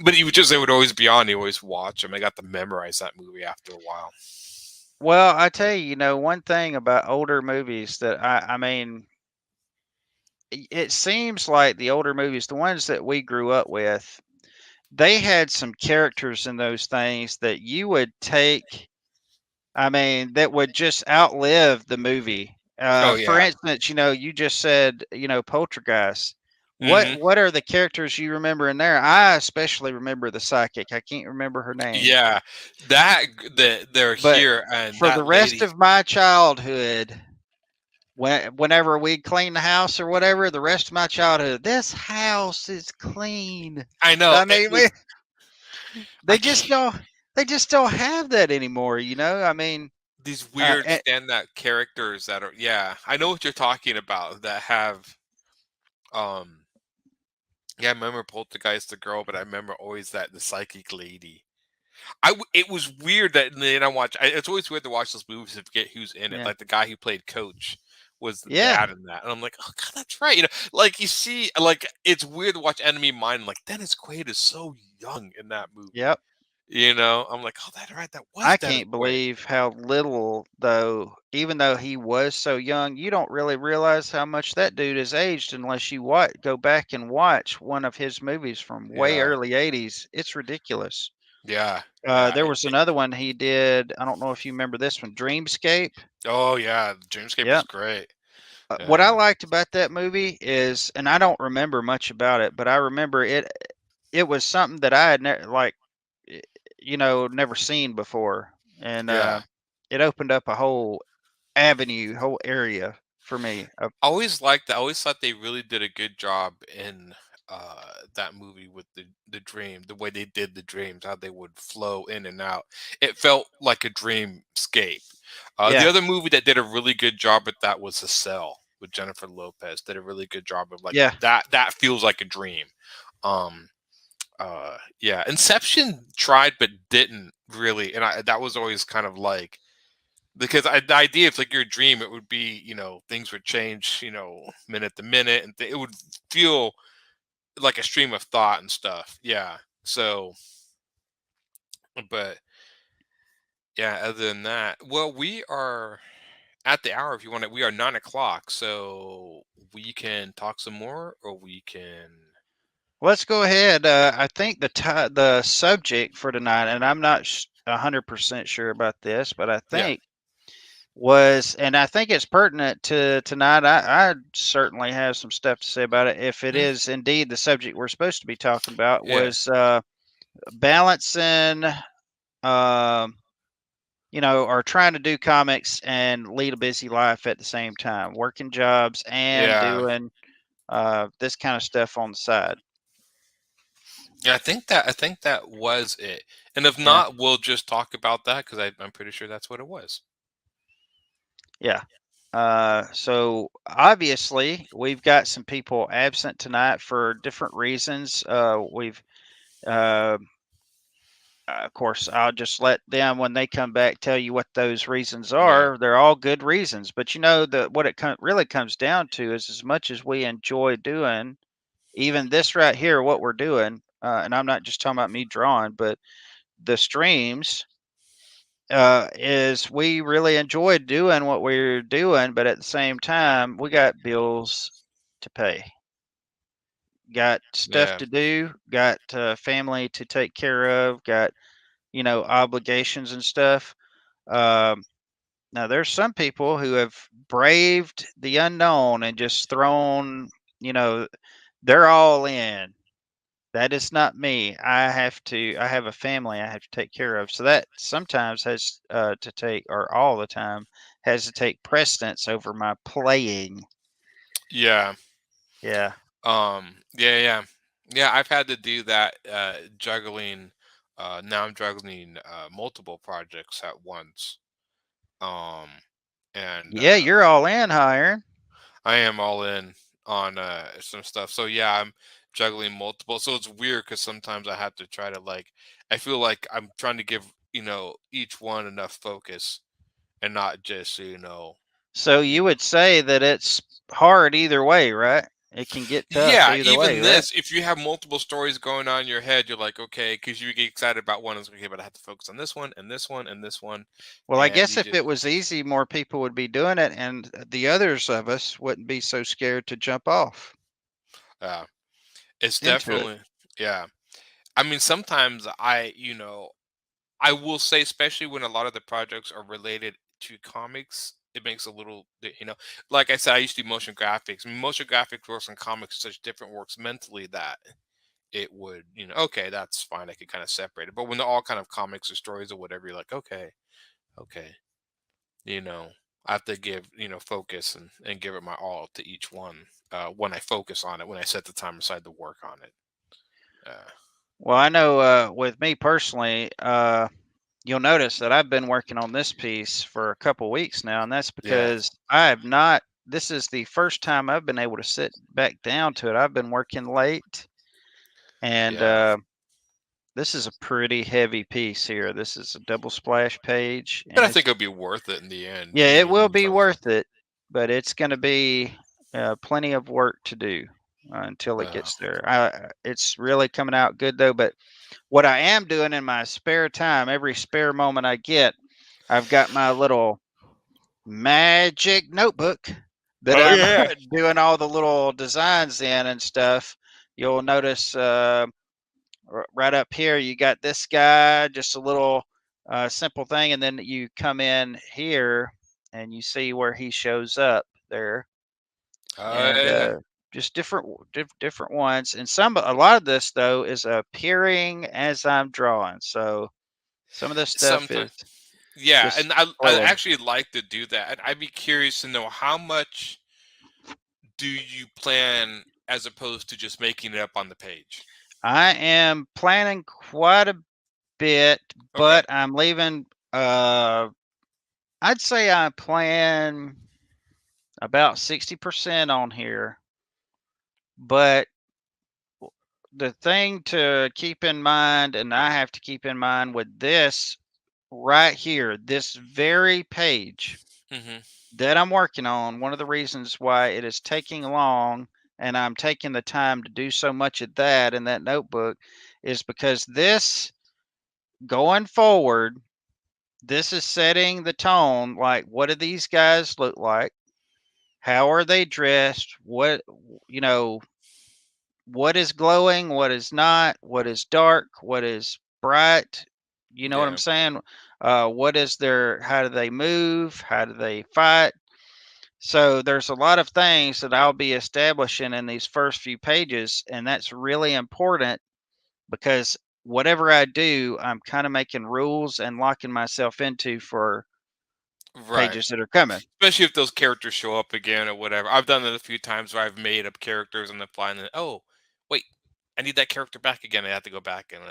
But they would always be on. You always watch them. I got to memorize that movie after a while. Well, I tell you, one thing about older movies that I mean, it seems like the older movies, the ones that we grew up with, they had some characters in those things that you would take. I mean, that would just outlive the movie. Oh For yeah. instance, you just said, Poltergeist. What Hmm. what are the characters you remember in there? I especially remember the psychic. I can't remember her name. Yeah, they're But here, and for the that rest lady. of my childhood, whenever we'd clean the house or whatever, the rest of my childhood, this house is clean. I know I it mean, was. I they just can't, don't have that anymore. I mean, these weird and, stand-up characters that are. Yeah, I know what you're talking about. That have. Um. Yeah, I remember Poltergeist the girl, but I remember always that the psychic lady. It was weird that then it's always weird to watch those movies and forget who's in it. yeah, Like the guy who played Coach was the yeah, dad in that, and I'm like, oh god, that's right. Like you see, like it's weird to watch Enemy Mine. Like Dennis Quaid is so young in that movie. yep. I'm like, oh, that's right. That was I Dennis can't Quaid. believe how little, though, even though he was so young, you don't really realize how much that dude has aged unless you go back and watch one of his movies from way Yeah, early 80s. It's ridiculous. yeah, yeah. There was another one he did. I don't know if you remember this one, Dreamscape. Oh yeah, Dreamscape was Yep. great. What I liked about that movie is, and I don't remember much about it, but I remember it. It was something that I had never seen before, and Yeah. it opened up a whole avenue, whole area for me. Always liked that. I always thought they really did a good job in that movie with the dream, the way they did the dreams, how they would flow in and out. It felt like a dreamscape. The Yeah, other movie that did a really good job at that was The Cell with Jennifer Lopez. Did a really good job of like yeah, that feels like a dream. Um yeah, Inception tried but didn't really, and that was always kind of like, because the idea, if like your dream, it would be, things would change, minute to minute, and it would feel like a stream of thought and stuff. Yeah. So, but yeah, other than that, well, we are at the hour. If you want to, we are 9 o'clock, so we can talk some more, or we can. Let's go ahead. I think the subject for tonight, and I'm not 100% sure about this, but I Yeah. think was, and I think it's pertinent to tonight. I certainly have some stuff to say about it. If it Mm, is indeed the subject we're supposed to be talking about, yeah. was balancing, um, or trying to do comics and lead a busy life at the same time, working jobs and Yeah. doing this kind of stuff on the side. Yeah, I think that was it. And if Yeah. not, we'll just talk about that because I'm pretty sure that's what it was. Yeah. So obviously we've got some people absent tonight for different reasons. Uh, of course, I'll just let them, when they come back, tell you what those reasons Yeah. are. They're all good reasons, but what it really comes down to is, as much as we enjoy doing even this right here, what we're doing, and I'm not just talking about me drawing, but the streams, is we really enjoy doing what we're doing, but at the same time, we got bills to pay, got stuff Yeah. to do, got family to take care of, got obligations and stuff. Um, Now, there's some people who have braved the unknown and just thrown, you know, they're all in. That is not me. I have a family I have to take care of. So that sometimes has to take, or all the time, has to take precedence over my playing. Yeah. Yeah. Yeah, yeah. Yeah, I've had to do that, juggling. Now I'm juggling multiple projects at once. Um, and Yeah, you're all in, huh, Aaron? I am all in on some stuff. So yeah, I'm juggling multiple. So it's weird because sometimes I have to try to like. I feel like I'm trying to give each one enough focus and not just So you you know. would say that it's hard either way, right? It can get tough Yeah, either way, even right? this, if you have multiple stories going on in your head, you're like, okay, because you get excited about one, it's like, okay, but I have to focus on this one and this one and this one, Well, I and guess you if just, it was easy, more people would be doing it, and the others of us wouldn't be so scared to jump off uh, it's into it. definitely, yeah. I mean, sometimes I will say, especially when a lot of the projects are related to comics, it makes a little, like I said, I used to do motion graphics. Motion graphics works in comics are such different works mentally that it would, okay, that's fine. I could kind of separate it. But when they're all kind of comics or stories or whatever, you're like, okay, you know, I have to give, focus and give it my all to each one when I focus on it, when I set the time aside to work on it. Uh, Well, I know with me personally, you'll notice that I've been working on this piece for a couple weeks now, and that's yeah, because I have not. This is the first time I've been able to sit back down to it. I've been working late, and yeah. this is a pretty heavy piece here. This is a double splash page, But and I it's, think it'll be worth it in the end. yeah, I it mean, will when you be focus on worth it, but it's going to be plenty of work to do until it. it gets there. It's really coming out good though. But what I am doing in my spare time, every spare moment I get, I've got my little magic notebook that Oh I'm yeah. doing all the little designs in and stuff. You'll notice right up here, you got this guy, just a little simple thing, and then you come in here and you see where he shows up there. and Yeah. just different ones. And a lot of this though is appearing as I'm drawing. So some of this stuff is Sometimes. Yeah, just and I flowing. actually like to do that. And I'd be curious to know how much do you plan as opposed to just making it up on the page? I am planning quite a bit, Okay. but I'm leaving. I'd say I plan about 60% on here, but the thing to keep in mind, and I have to keep in mind with this right here, this very page Hmm. that I'm working on, one of the reasons why it is taking long and I'm taking the time to do so much of that in that notebook is because this going forward, this is setting the tone. Like, what do these guys look like? How are they dressed? You know, what is glowing, what is not, what is dark, what is bright. You know what I'm Yeah. saying? What is their, how do they move? How do they fight? So there's a lot of things that I'll be establishing in these first few pages, and that's really important because whatever I do, I'm kind of making rules and locking myself into for Right. pages that are coming. Especially if those characters show up again or whatever. I've done it a few times where I've made up characters on the fly and then, oh, wait, I need that character back again. I have to go back and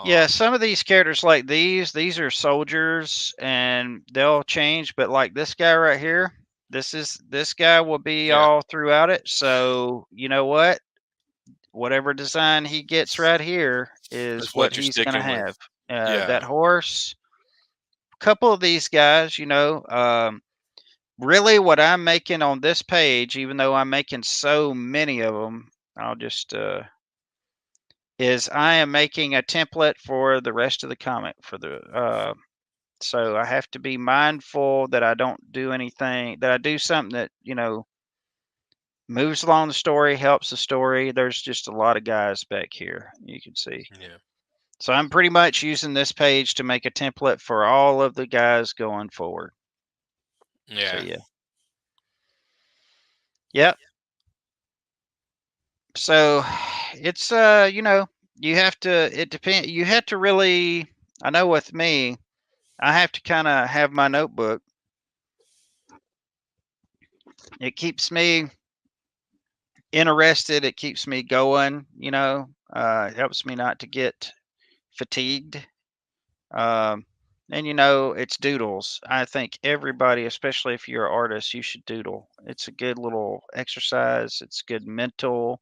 Yeah, um some of these characters like these are soldiers and they'll change, but like this guy right here, this guy will be yeah, all throughout it. So, you know what? Whatever design he gets right here is that's what what you're he's gonna sticking with. have. Yeah. That horse, couple of these guys, really what I'm making on this page, even though I'm making so many of them, I'll just is I am making a template for the rest of the comic for the so I have to be mindful that I don't do anything, that I do something that, moves along the story, helps the story. There's just a lot of guys back here, you can see. Yeah. So I'm pretty much using this page to make a template for all of the guys going forward. So Yeah. yeah. Yep. So it's you have to, you have to really, I know with me, I have to kind of have my notebook. It keeps me interested. It keeps me going. It helps me not to get fatigued. Um, and it's doodles. I think everybody, especially if you're an artist, you should doodle. It's a good little exercise. It's good mental.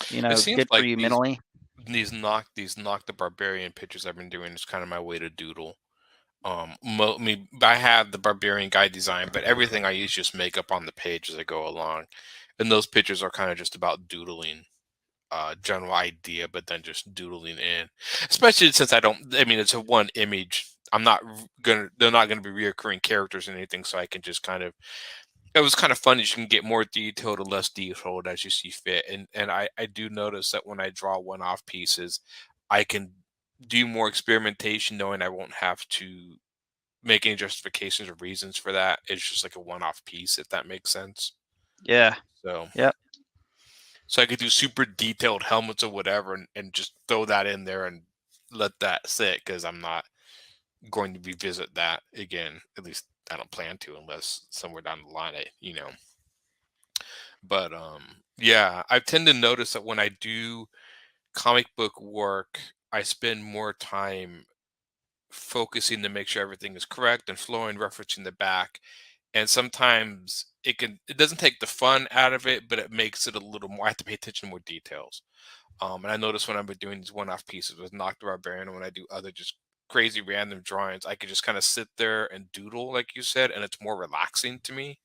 It seems Good for like you mentally. these knock the barbarian pictures I've been doing is kind of my way to doodle. I have the barbarian guide design, but everything I use just make up on the page as I go along, and those pictures are kind of just about doodling, general idea, but then just doodling in. Especially since I don't, I mean, it's a one image. They're not gonna be reoccurring characters and anything, so I can just kind of. It was kind of fun. You can get more detailed or less detailed as you see fit, and I do notice that when I draw one-off pieces, I can do more experimentation, knowing I won't have to make any justifications or reasons for that. It's just like a one-off piece, if that makes sense. Yeah. So, Yep. so I could do super detailed helmets or whatever, and just throw that in there and let that sit because I'm not going to revisit that again. At least I don't plan to, unless somewhere down the line, But yeah, I tend to notice that when I do comic book work, I spend more time focusing to make sure everything is correct and flowing, referencing the back. And sometimes it doesn't take the fun out of it, but it makes it a little more. I have to pay attention to more details. And I notice when I've been doing these one-off pieces with Knock the Barbarian, and when I do other just crazy random drawings, I could just kind of sit there and doodle, like you said, and it's more relaxing to me.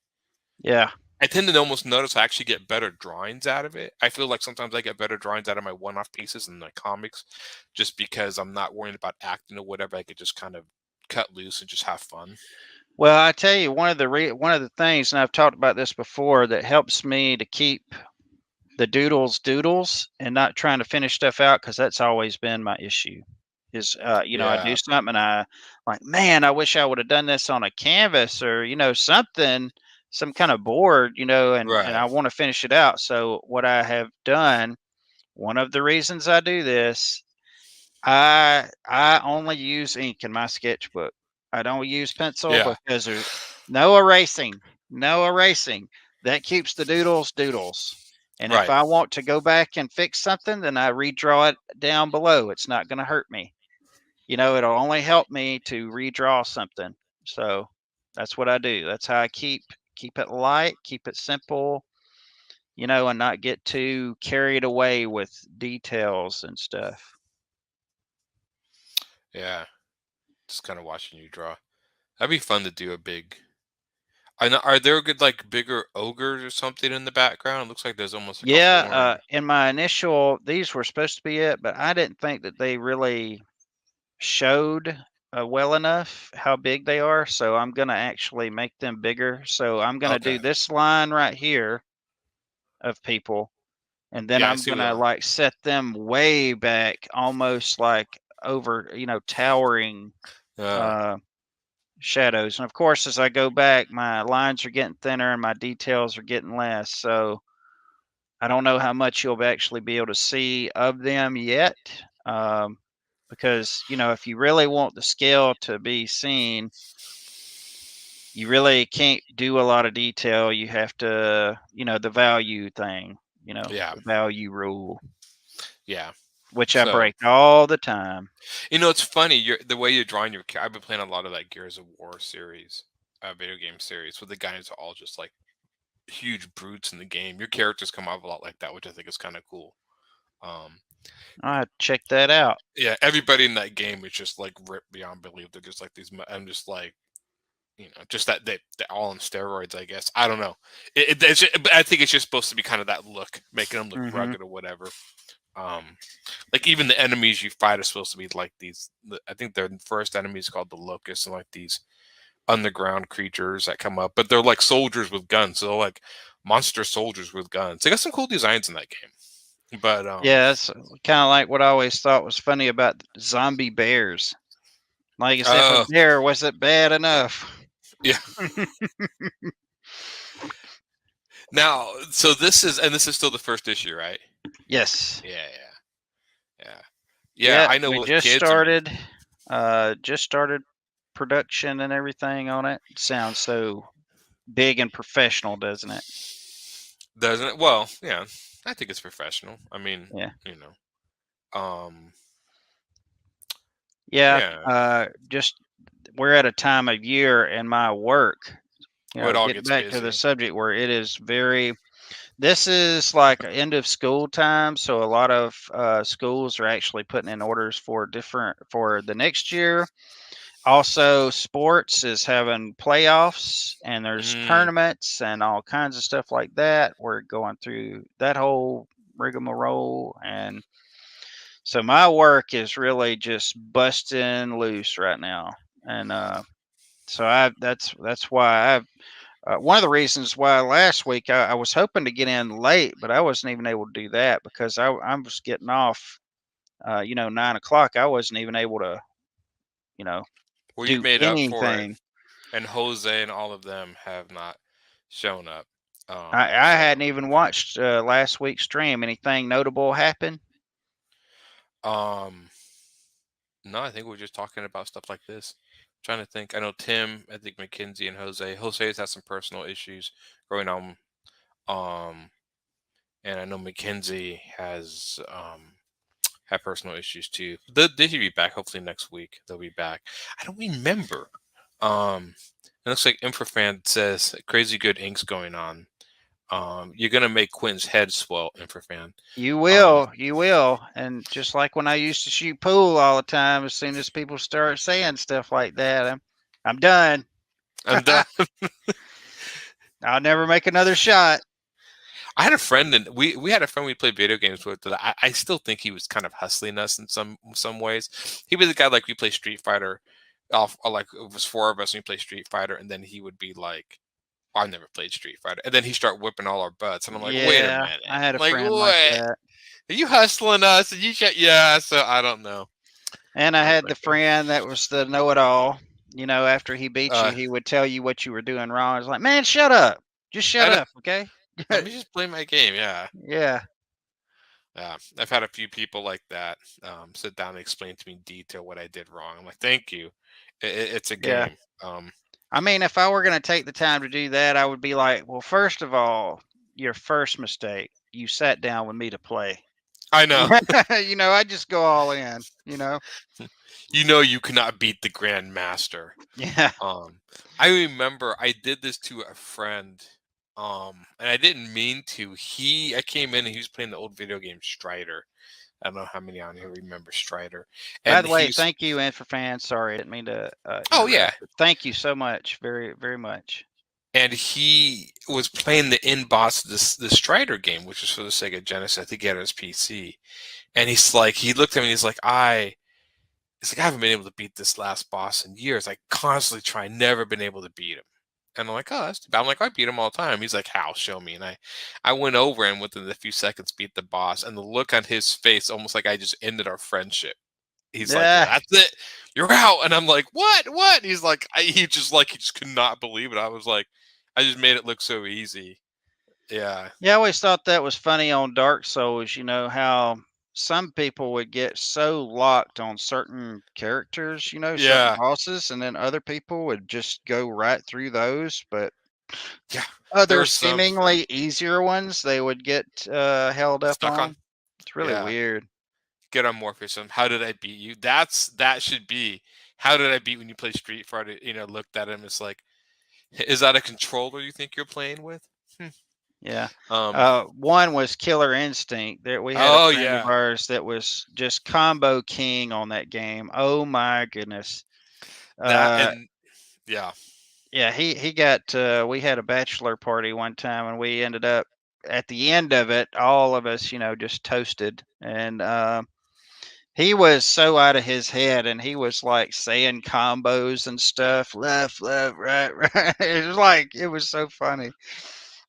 Yeah. I tend to almost notice I actually get better drawings out of it. I feel like sometimes I get better drawings out of my one-off pieces in my comics, just because I'm not worrying about acting or whatever. I could just kind of cut loose and just have fun. Well, I tell you, one of the things, and I've talked about this before, that helps me to keep the doodles and not trying to finish stuff out, because that's always been my issue. Is I do Yeah, something and I like, man, I wish I would have done this on a canvas or something, some kind of bored, and Right. I want to finish it out. So what I have done, one of the reasons I do this, I only use ink in my sketchbook. I don't use pencil Yeah. because there's no erasing. No erasing. That keeps the doodles. And if Right. I want to go back and fix something, then I redraw it down below. It's not going to hurt me. It'll only help me to redraw something. So that's what I do. That's how I keep it light, keep it simple, and not get too carried away with details and stuff. Yeah. Just kind of watching you draw. That'd be fun to do a big. I know. Are there good like bigger ogres or something in the background? It looks like there's almost like a Yeah, horn. in my initial, these were supposed to be it, but I didn't think that they really showed well enough how big they are. So I'm going to actually make them bigger. So I'm going to do Okay. this line right here of people. And then Yeah, I I'm see going what. to like set them way back, almost like over, towering Uh, uh, shadows. And of course, as I go back, my lines are getting thinner and my details are getting less. So I don't know how much you'll actually be able to see of them yet. Because, if you really want the scale to be seen, you really can't do a lot of detail. You have to, the value thing, yeah. the value rule, Yeah. which I So break all the time. it's funny. The way you're drawing your. I've been playing a lot of like Gears of War series, video game series, where the guys are all just like huge brutes in the game. Your characters come off a lot like that, which I think is kind of cool. I check that out. Yeah, everybody in that game is just like ripped beyond belief. They're just like these. I'm just like, just that they're all on steroids. I guess I don't know. I think it's just supposed to be kind of that look, making them look Hmm. rugged or whatever. Like even the enemies you fight are supposed to be like these. I think their first enemy is called the Locusts, and like these underground creatures that come up, but they're like soldiers with guns. So they're like monster soldiers with guns. They got some cool designs in that game. But Yeah, that's kind of like what I always thought was funny about zombie bears. Like, as if a bear wasn't bad enough. yeah. Now, so this is still the first issue, right? Yes. Yeah. I know we what just kids started. Just started production and everything on it. Sounds so big and professional, doesn't it? doesn't it? Well, yeah. I think it's professional. I mean, Yeah. Yeah. Just we're at a time of year in my work. It all Get gets back to busy. the subject where it is very. This is like end of school time, so a lot of schools are actually putting in orders for the next year. Also, sports is having playoffs, and there's tournaments and all kinds of stuff like that. We're going through that whole rigmarole, and so my work is really just busting loose right now. And so that's why I've one of the reasons why last week I was hoping to get in late, but I wasn't even able to do that because I was getting off, 9 o'clock. I wasn't even able to, Well, you do made up for it, anything. and Jose and all of them have not shown up. I hadn't even watched last week's stream. Anything notable happen? No, I think we're just talking about stuff like this. Trying to think. I know Tim, I think Mackenzie and Jose. Jose's had some personal issues going on. And I know Mackenzie has had personal issues too. They should be back hopefully next week. They'll be back. I don't remember. It looks like Infrafan says crazy good ink's going on. You're gonna make Quinn's head swell, Infrafan. You will. And just like when I used to shoot pool all the time, as soon as people start saying stuff like that, I'm done. I'm done. I'll never make another shot. I had a friend, and we had a friend we played video games with. That I still think he was kind of hustling us in some ways. He was the guy like we play Street Fighter, like it was 4 of us and we play Street Fighter, and then he would be like, "I never played Street Fighter," and then he start whipping all our butts, and I'm like, "Wait a minute, I had a like friend what? like that. Are you hustling us?" And yeah, so I don't know. And I had the friend that was the know-it-all. You know, after he beat you, Uh, he would tell you what you were doing wrong. It's like, man, shut up. Just shut I know, up, okay? let me just play my game. Yeah. Yeah. Yeah. I've had a few people like that sit down and explain to me in detail what I did wrong. I'm like, thank you. It's a Yeah. game. I mean, if I were going to take the time to do that, I would be like, well, first of all, your first mistake, you sat down with me to play. I know. You know, I just go all in, you know? You know you cannot beat the Grand Master. Yeah. I remember I did this to a friend, and I didn't mean to. I came in and he was playing the old video game Strider. I don't know how many on here remember Strider. By And the way, he's thank you, and for fans. Sorry, I didn't mean to oh yeah. interrupt. But thank you so much, very, very much. And he was playing the end boss of the Strider game, which was for the Sega Genesis. I think he had it on his PC. And he's like, he looked at me and he's like, I haven't been able to beat this last boss in years. I constantly try, never been able to beat him. And I'm like, oh, that's too bad. I'm like, I beat him all the time. He's like, how? Show me. And I went over and within a few seconds beat the boss. And the look on his face, almost like I just ended our friendship. He's like, Yeah. that's it. You're out. And I'm like, what? What? He's like, he just could not believe it. I was like, I just made it look so easy. Yeah. Yeah, I always thought that was funny on Dark Souls, you know, how some people would get so locked on certain characters, you know, certain Yeah. bosses, and then other people would just go right through those. But Yeah. other There's some seemingly easier ones they would get held up stuck on. on. It's really Yeah. weird. Get on Morpheus. How did I beat you? That should be. How did I beat when you play Street Fighter? You know, looked at him. It's like, is that a controller you think you're playing with? Yeah. Um. One was Killer Instinct. There we had a Oh friend of yeah. ours that was just combo king on that game. Oh my goodness. That Uh, and yeah. yeah, he got. We had a bachelor party one time, and we ended up at the end of it, all of us, you know, just toasted. And he was so out of his head, and he was like saying combos and stuff, left, right, right. It was so funny.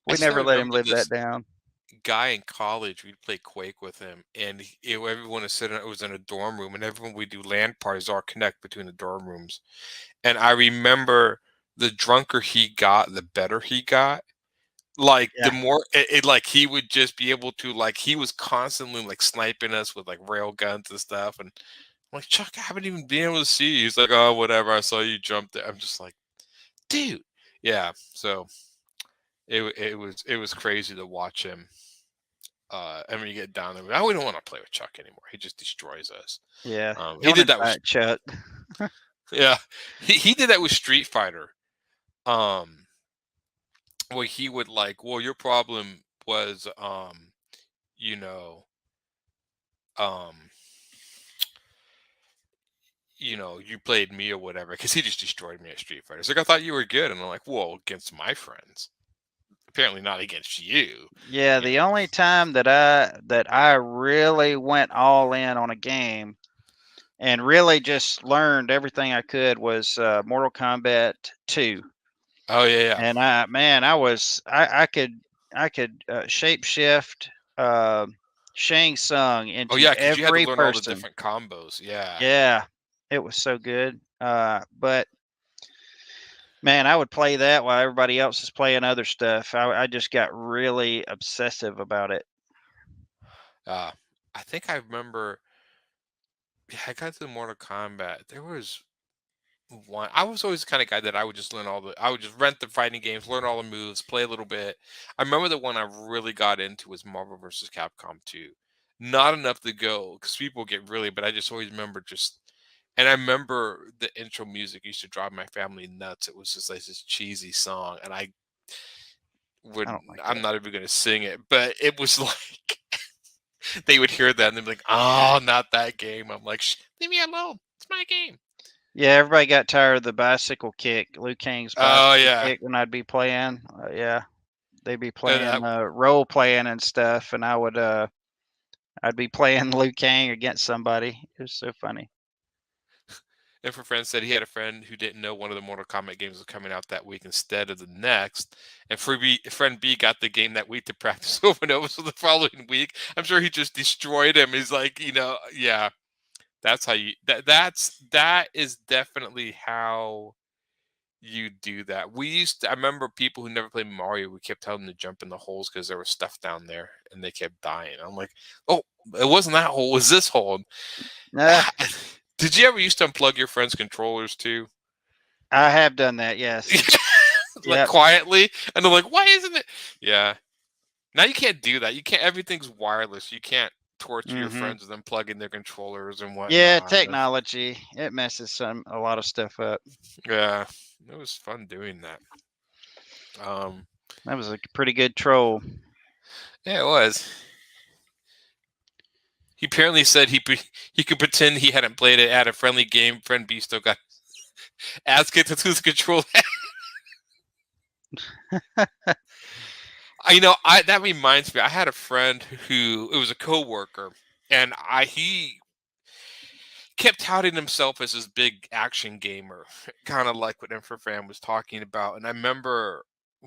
I We still never let him remember live that this down. guy in college. We'd play Quake with him, and everyone was sitting. It was in a dorm room, and everyone we do LAN parties all connect between the dorm rooms. And I remember the drunker he got, the better he got. Like the Yeah. more like he would just be able to like he was constantly like sniping us with like rail guns and stuff. And I'm like, Chuck, I haven't even been able to see you. He's like, oh, whatever. I saw you jump there. I'm just like, dude. Yeah. So it was crazy to watch him. And when you get down there, oh, we don't want to play with Chuck anymore. He just destroys us. Yeah. He Don't did that with invite Chuck. yeah. He did that with Street Fighter. Well, he would like, well, your problem was, you know, um, you played me or whatever, because he just destroyed me at Street Fighter. It's like, I thought you were good, and I'm like, well, against my friends, apparently not against you. Yeah, the only time that I really went all in on a game and really just learned everything I could was Mortal Kombat 2. Oh yeah, yeah. And I could shape shift Shang Tsung Oh into yeah, because you had to every learn all the person. different combos. Yeah. Yeah, it was so good. But man, I would play that while everybody else is playing other stuff. I just got really obsessive about it. I think I remember. Yeah, I got to the Mortal Kombat. There was one. I was always the kind of guy that I would just I would just rent the fighting games, learn all the moves, play a little bit. I remember the one I really got into was Marvel vs. Capcom 2. Not enough to go because people get really, but I just always remember and I remember the intro music used to drive my family nuts. It was just like this cheesy song, and I don't like I'm that. not even going to sing it, but it was like they would hear that and they'd be like, "Oh, not that game." I'm like, leave me alone. It's my game. Yeah, everybody got tired of the bicycle kick, Liu Kang's Oh bicycle yeah, kick when I'd be playing. Yeah, they'd be and playing role playing and stuff, and I'd be playing Liu Kang against somebody. It was so funny. and for friend said he had a friend who didn't know one of the Mortal Kombat games was coming out that week instead of the next, and friend B got the game that week to practice over and over. So the following week, I'm sure he just destroyed him. He's like, yeah. That's how you that is definitely how you do that. I remember people who never played Mario, we kept telling them to jump in the holes because there was stuff down there and they kept dying. I'm like, oh, it wasn't that hole, it was this hole. Nah, Did you ever used to unplug your friends' controllers too? I have done that. Yes. Like Yep. quietly, and they're like, why isn't it? Yeah. Now you can't do that. You can't. Everything's wireless. You can't torture your Hmm. friends with unplugging their controllers and Yeah, whatnot. technology, it messes a lot of stuff up. Yeah, it was fun doing that. That was a pretty good troll. Yeah, it was. He apparently said he could pretend he hadn't played it at a friendly game. Friend B still got ass kicked to the control. That reminds me. I had a friend who it was a coworker, and he kept touting himself as this big action gamer, kind of like what Infrafan was talking about. And I remember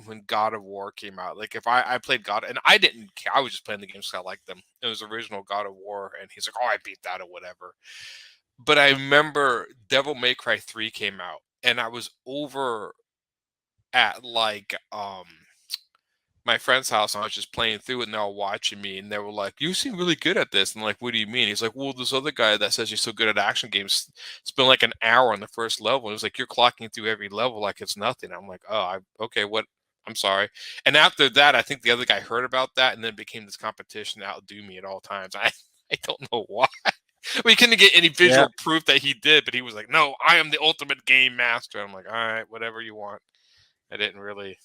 when God of War came out, like if I played God, and I didn't care, I was just playing the games because I liked them. It was original God of War, and he's like, "Oh, I beat that or whatever." But I remember Devil May Cry 3 came out, and I was over at like my friend's house, and I was just playing through it, and they were watching me, and they were like, "You seem really good at this." And I'm like, "What do you mean?" He's like, "Well, this other guy that says you're so good at action games spent like an hour on the first level." And it was like, "You're clocking through every level like it's nothing." I'm like, "Oh, okay, what? I'm sorry." And after that, I think the other guy heard about that, and then it became this competition to outdo me at all times. I don't know why. We couldn't get any visual Yep. proof that he did, but he was like, "No, I am the ultimate game master." I'm like, "All right, whatever you want." I didn't really,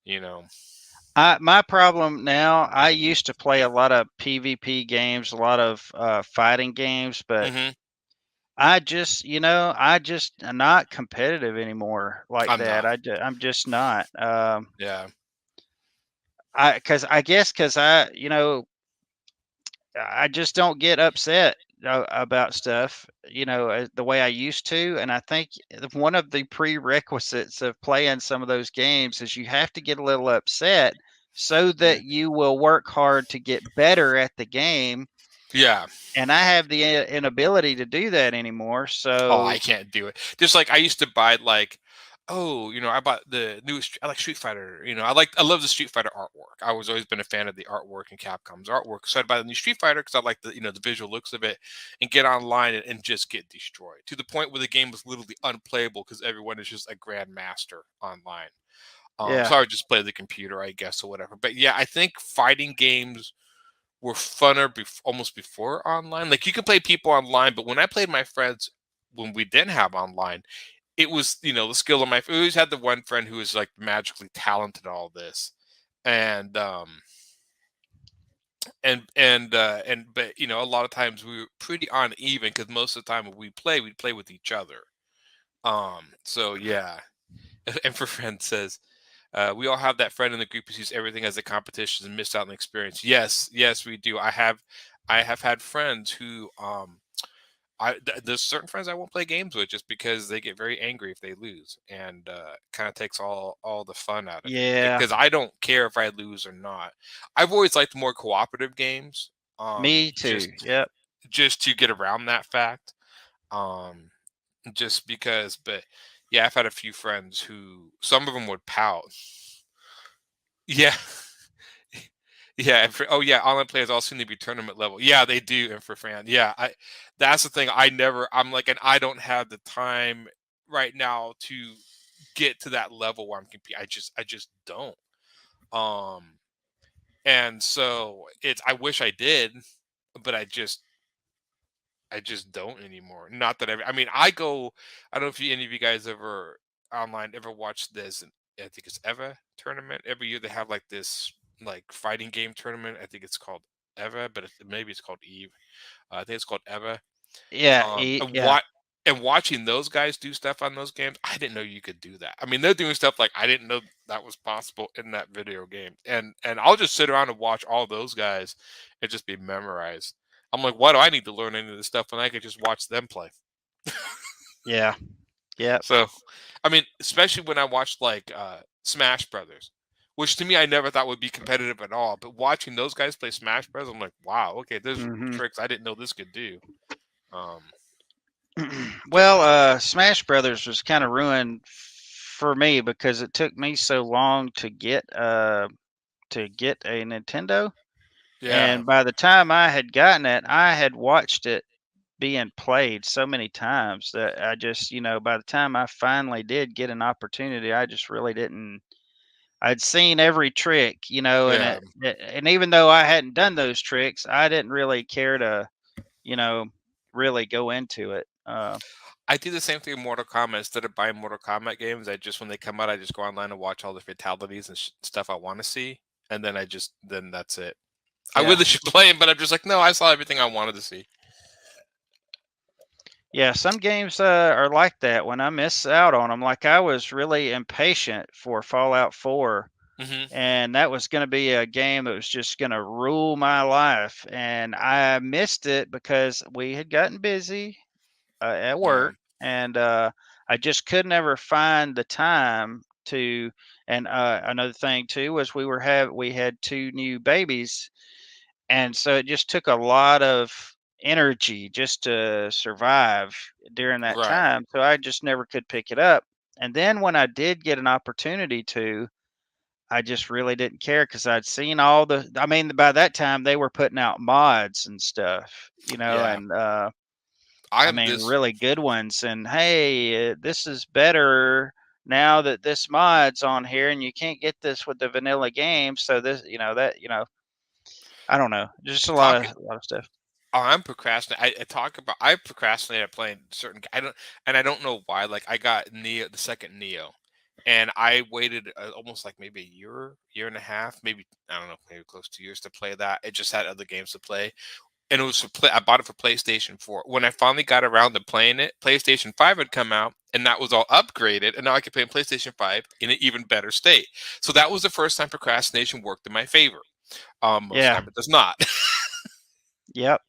you know. My problem now, I used to play a lot of PvP games, a lot of fighting games, but Hmm. I just am not competitive anymore like I'm that. not. I'm just not. Yeah. I guess because I just don't get upset about stuff, the way I used to. And I think one of the prerequisites of playing some of those games is you have to get a little upset so Mm. that you will work hard to get better at the game. Yeah. And I have the inability to do that anymore. Oh, I So, can't do it. Just like I used to buy like, I bought the newest. I like Street Fighter. I love the Street Fighter artwork. I was always been a fan of the artwork and Capcom's artwork. So I'd buy the new Street Fighter because I like the visual looks of it, and get online and just get destroyed to the point where the game was literally unplayable because everyone is just a grandmaster online. yeah. So I would just play the computer, I guess, or whatever. But yeah, I think fighting games were funner almost before online. Like you could play people online, but when I played my friends when we didn't have online, it was the skill of we always had the one friend who was like magically talented at all this, and but a lot of times we were pretty uneven because most of the time when we'd play with each other. So yeah, and for friend says. We all have that friend in the group who sees everything as a competition and missed out on the experience. Yes, we do. I have had friends who there's certain friends I won't play games with just because they get very angry if they lose, and kind of takes all the fun out of it. Yeah. Because I don't care if I lose or not. I've always liked more cooperative games. Me too. Yep. Just to get around that fact. Um, just because, but yeah, I've had a few friends who some of them would pout. Yeah. Yeah, online players all seem to be tournament level. Yeah, they do, and for fan. Yeah, that's the thing. I'm like, and I don't have the time right now to get to that level where I'm competing. I just don't. And so I wish I did, but I just don't anymore. Not that I mean, I don't know if any of you guys ever watch this. I think it's Eva tournament. Every year they have like this like fighting game tournament. I think it's called Eva, but maybe it's called Eve. I think it's called Eva. Yeah. Yeah. And watching those guys do stuff on those games, I didn't know you could do that. I mean, they're doing stuff like I didn't know that was possible in that video game. And I'll just sit around and watch all those guys and just be memorized. I'm like, why do I need to learn any of this stuff when I could just watch them play? Yeah. Yep. So, I mean, especially when I watched like Smash Brothers, which to me I never thought would be competitive at all. But watching those guys play Smash Brothers, I'm like, wow, okay, there's Hmm. tricks I didn't know this could do. Well, Smash Brothers was kind of ruined for me because it took me so long to get a Nintendo, Yeah, and by the time I had gotten it, I had watched it being played so many times that I just, by the time I finally did get an opportunity, I just really didn't. I'd seen every trick, and yeah. and even though I hadn't done those tricks, I didn't really care to, you know, really go into it. I do the same thing in Mortal Kombat. Instead of buying Mortal Kombat games, I just when they come out, I just go online and watch all the fatalities and stuff I want to see, and then that's it. I Yeah. really should play them, but I'm just like, no, I saw everything I wanted to see. Yeah, some games are like that. When I miss out on them, like I was really impatient for Fallout 4, Hmm. and that was going to be a game that was just going to rule my life. And I missed it because we had gotten busy at Yeah, work, and I just could never find the time to. And another thing too was we had two new babies, and so it just took a lot of energy just to survive during that right. time. So I just never could pick it up. And then when I did get an opportunity to, I just really didn't care because I'd seen all the. I mean, by that time they were putting out mods and stuff, Yeah, and I I am mean, this. really good ones. And hey, this is better now that this mod's on here, and you can't get this with the vanilla game. So this, I don't know, just Talk. a lot of stuff. Oh, I'm procrastinating. I procrastinate at playing certain. I don't know why. Like I got Neo, the second Neo, and I waited almost like maybe a year and a half, maybe I don't know, maybe close to 2 years to play that. It just had other games to play, and it was for play. I bought it for PlayStation 4. When I finally got around to playing it, PlayStation 5 had come out, and that was all upgraded, and now I could play on PlayStation 5 in an even better state. So that was the first time procrastination worked in my favor. Most of the Yeah. time it does not. Yep.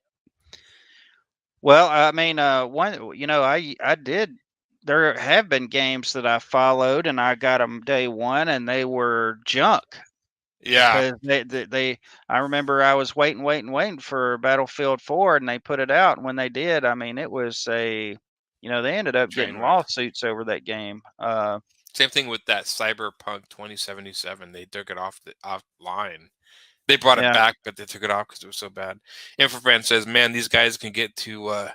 Well, I mean, I did. There have been games that I followed, and I got them day one, and they were junk Yeah, because they. I remember I was waiting for Battlefield 4, and they put it out. And when they did, I mean, it was they ended up train getting wreck. lawsuits over that game. Same thing with that Cyberpunk 2077. They took it offline. They brought it Yeah, back, but they took it off because it was so bad. Infrafan says, "Man, these guys can get to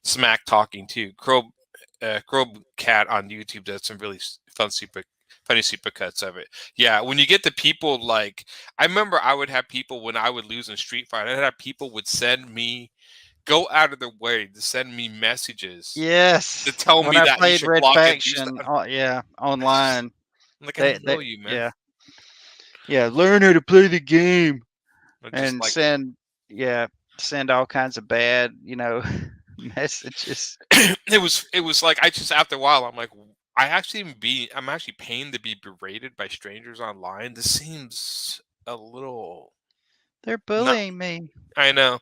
smack talking too." Crow Cat on YouTube does some really funny supercuts of it. Yeah, when you get the people like, I remember I would have people when I would lose in Street Fighter. I'd have people would go out of their way to send me messages to yes. tell When me I that you played should Red block and do Faction, stuff. yeah, online, I'm like, I they don't they know you, man. yeah learn how to play the game. I'm just And like, yeah, send all kinds of bad, messages. it was like I just after a while I'm like I'm actually paying to be berated by strangers online. This seems a little They're not. bullying me. I know.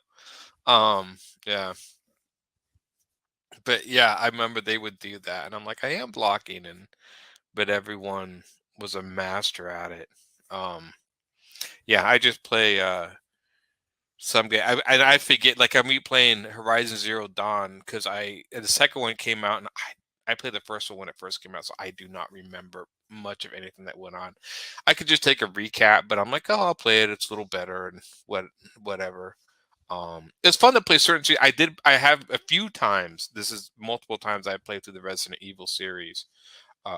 Um, yeah, but yeah, I remember they would do that, and I'm like, I am blocking, but everyone was a master at it. Um, yeah, I just play some game. I forget, like I'm replaying Horizon Zero Dawn because the second one came out, and I played the first one when it first came out, so I do not remember much of anything that went on. I could just take a recap, but I'm like, oh, I'll play it. It's a little better and whatever. It's fun to play certain. I have a few times. This is multiple times I played through the Resident Evil series,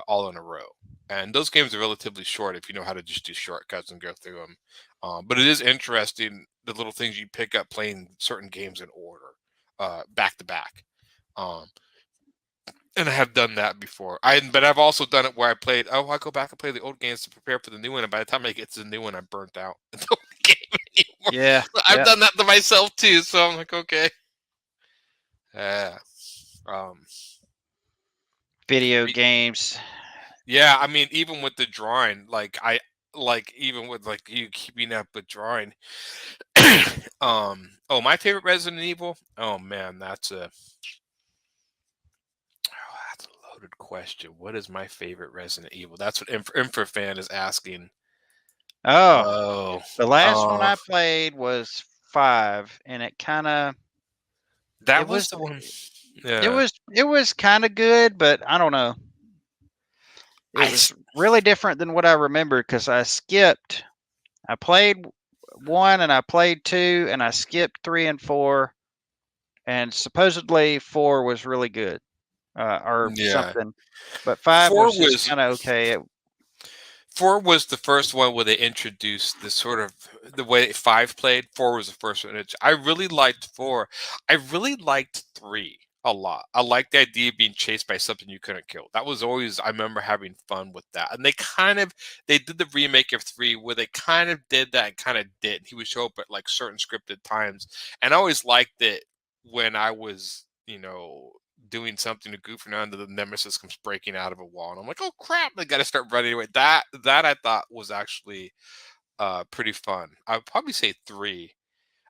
all in a row. And those games are relatively short if you know how to just do shortcuts and go through them. But it is interesting the little things you pick up playing certain games in order, back to back. Um, and I have done that before. But I've also done it where I played. Oh, I go back and play the old games to prepare for the new one. And by the time I get to the new one, I'm burnt out. I don't game anymore. Yeah, I've yeah. done that to myself too. So I'm like, okay. Yeah. Um, Video games. Yeah, I mean, even with the drawing, even with like you keeping up with drawing. My favorite Resident Evil. Oh man, that's a loaded question. What is my favorite Resident Evil? That's what Infrafan is asking. Oh, Oh, the last one uh, I played was 5, and that it was was the one. Yeah. It was kind of good, but I don't know. It I was really different than what I remember because I skipped. I played 1 and I played 2 and I skipped 3 and 4, and supposedly 4 was really good, or yeah. something. But 5 Four was just was kind of okay. 4 was the first one where they introduced this sort of the way 5 played. 4 was the first one. I really liked 4. I really liked 3 a lot. I liked the idea of being chased by something you couldn't kill. That was always, I remember having fun with that. And they did the remake of 3 where they kind of did that and kind of did. He would show up at like certain scripted times. And I always liked it when I was, doing something to goof around, the nemesis comes breaking out of a wall, and I'm like, "Oh crap! I got to start running away." That I thought was actually pretty fun. I would probably say 3.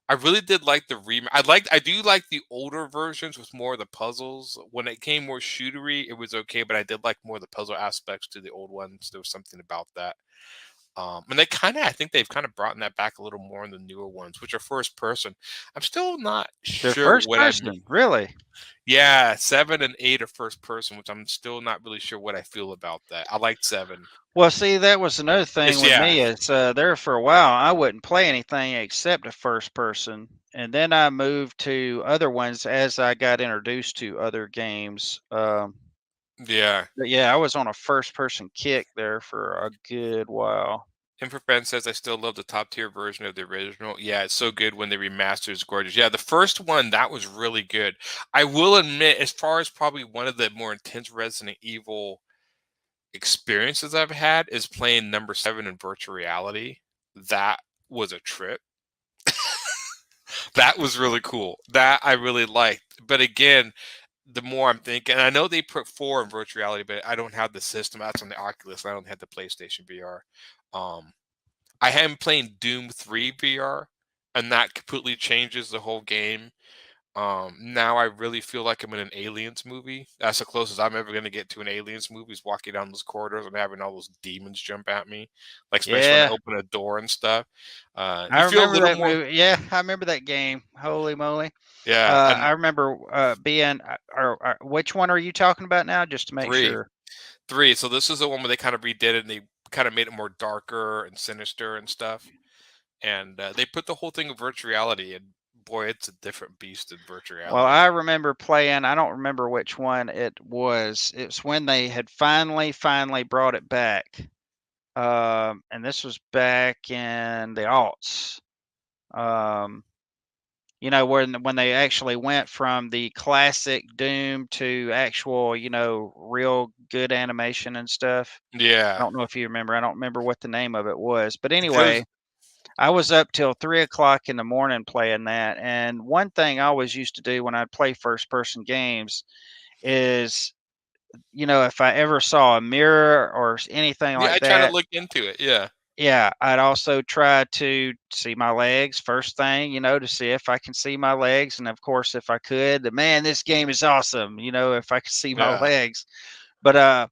I really did like the remake. I do like the older versions with more of the puzzles. When it came more shootery, it was okay, but I did like more of the puzzle aspects to the old ones. There was something about that. And I think they've kind of brought that back a little more in the newer ones, which are first person. I'm still not They're sure first what I'm. person, really. Yeah, 7 and 8 are first person, which I'm still not really sure what I feel about that. I liked 7. Well, see, that was another thing with Yeah, me is there for a while I wouldn't play anything except a first person, and then I moved to other ones as I got introduced to other games. yeah. But yeah, I was on a first person kick there for a good while. Infrafen says I still love the top tier version of the original. Yeah, it's so good when they remaster. It's gorgeous. Yeah, the first one that was really good. I will admit, as far as probably one of the more intense Resident Evil experiences I've had is playing number 7 in virtual reality. That was a trip. That was really cool. That I really liked. But again, the more I'm thinking, I know they put 4 in virtual reality, but I don't have the system. That's on the Oculus. I don't have the PlayStation VR. Um, I am playing Doom 3 VR, and that completely changes the whole game. Now I really feel like I'm in an Aliens movie. That's the closest I'm ever going to get to an Aliens movie is walking down those corridors and having all those demons jump at me, like especially when I Yeah, open a door and stuff. I You feel a remember little that more, movie. Yeah, I remember that game. Holy moly! yeah. And I remember being. Which one are you talking about now? Just to make 3, sure. 3. So this is the one where they kind of redid it and they kind of made it more darker and sinister and stuff. And they put the whole thing in virtual reality, and boy, it's a different beast in virtual Well, reality. I remember playing. I don't remember which one it was. It's when they had finally brought it back. And this was back in the aughts. Um, when they actually went from the classic Doom to actual, real good animation and stuff. I Yeah, don't know if you remember. I don't remember what the name of it was, but there's anyway, I was up till 3 o'clock in the morning playing that. And one thing I always used to do when I'd play first person games is, if I ever saw a mirror or anything yeah. I like try to that, look into it. Yeah, yeah, I'd also try to see my legs first thing, to see if I can see my legs. And of course, if I could, man, this game is awesome, if I could see my yeah. legs. But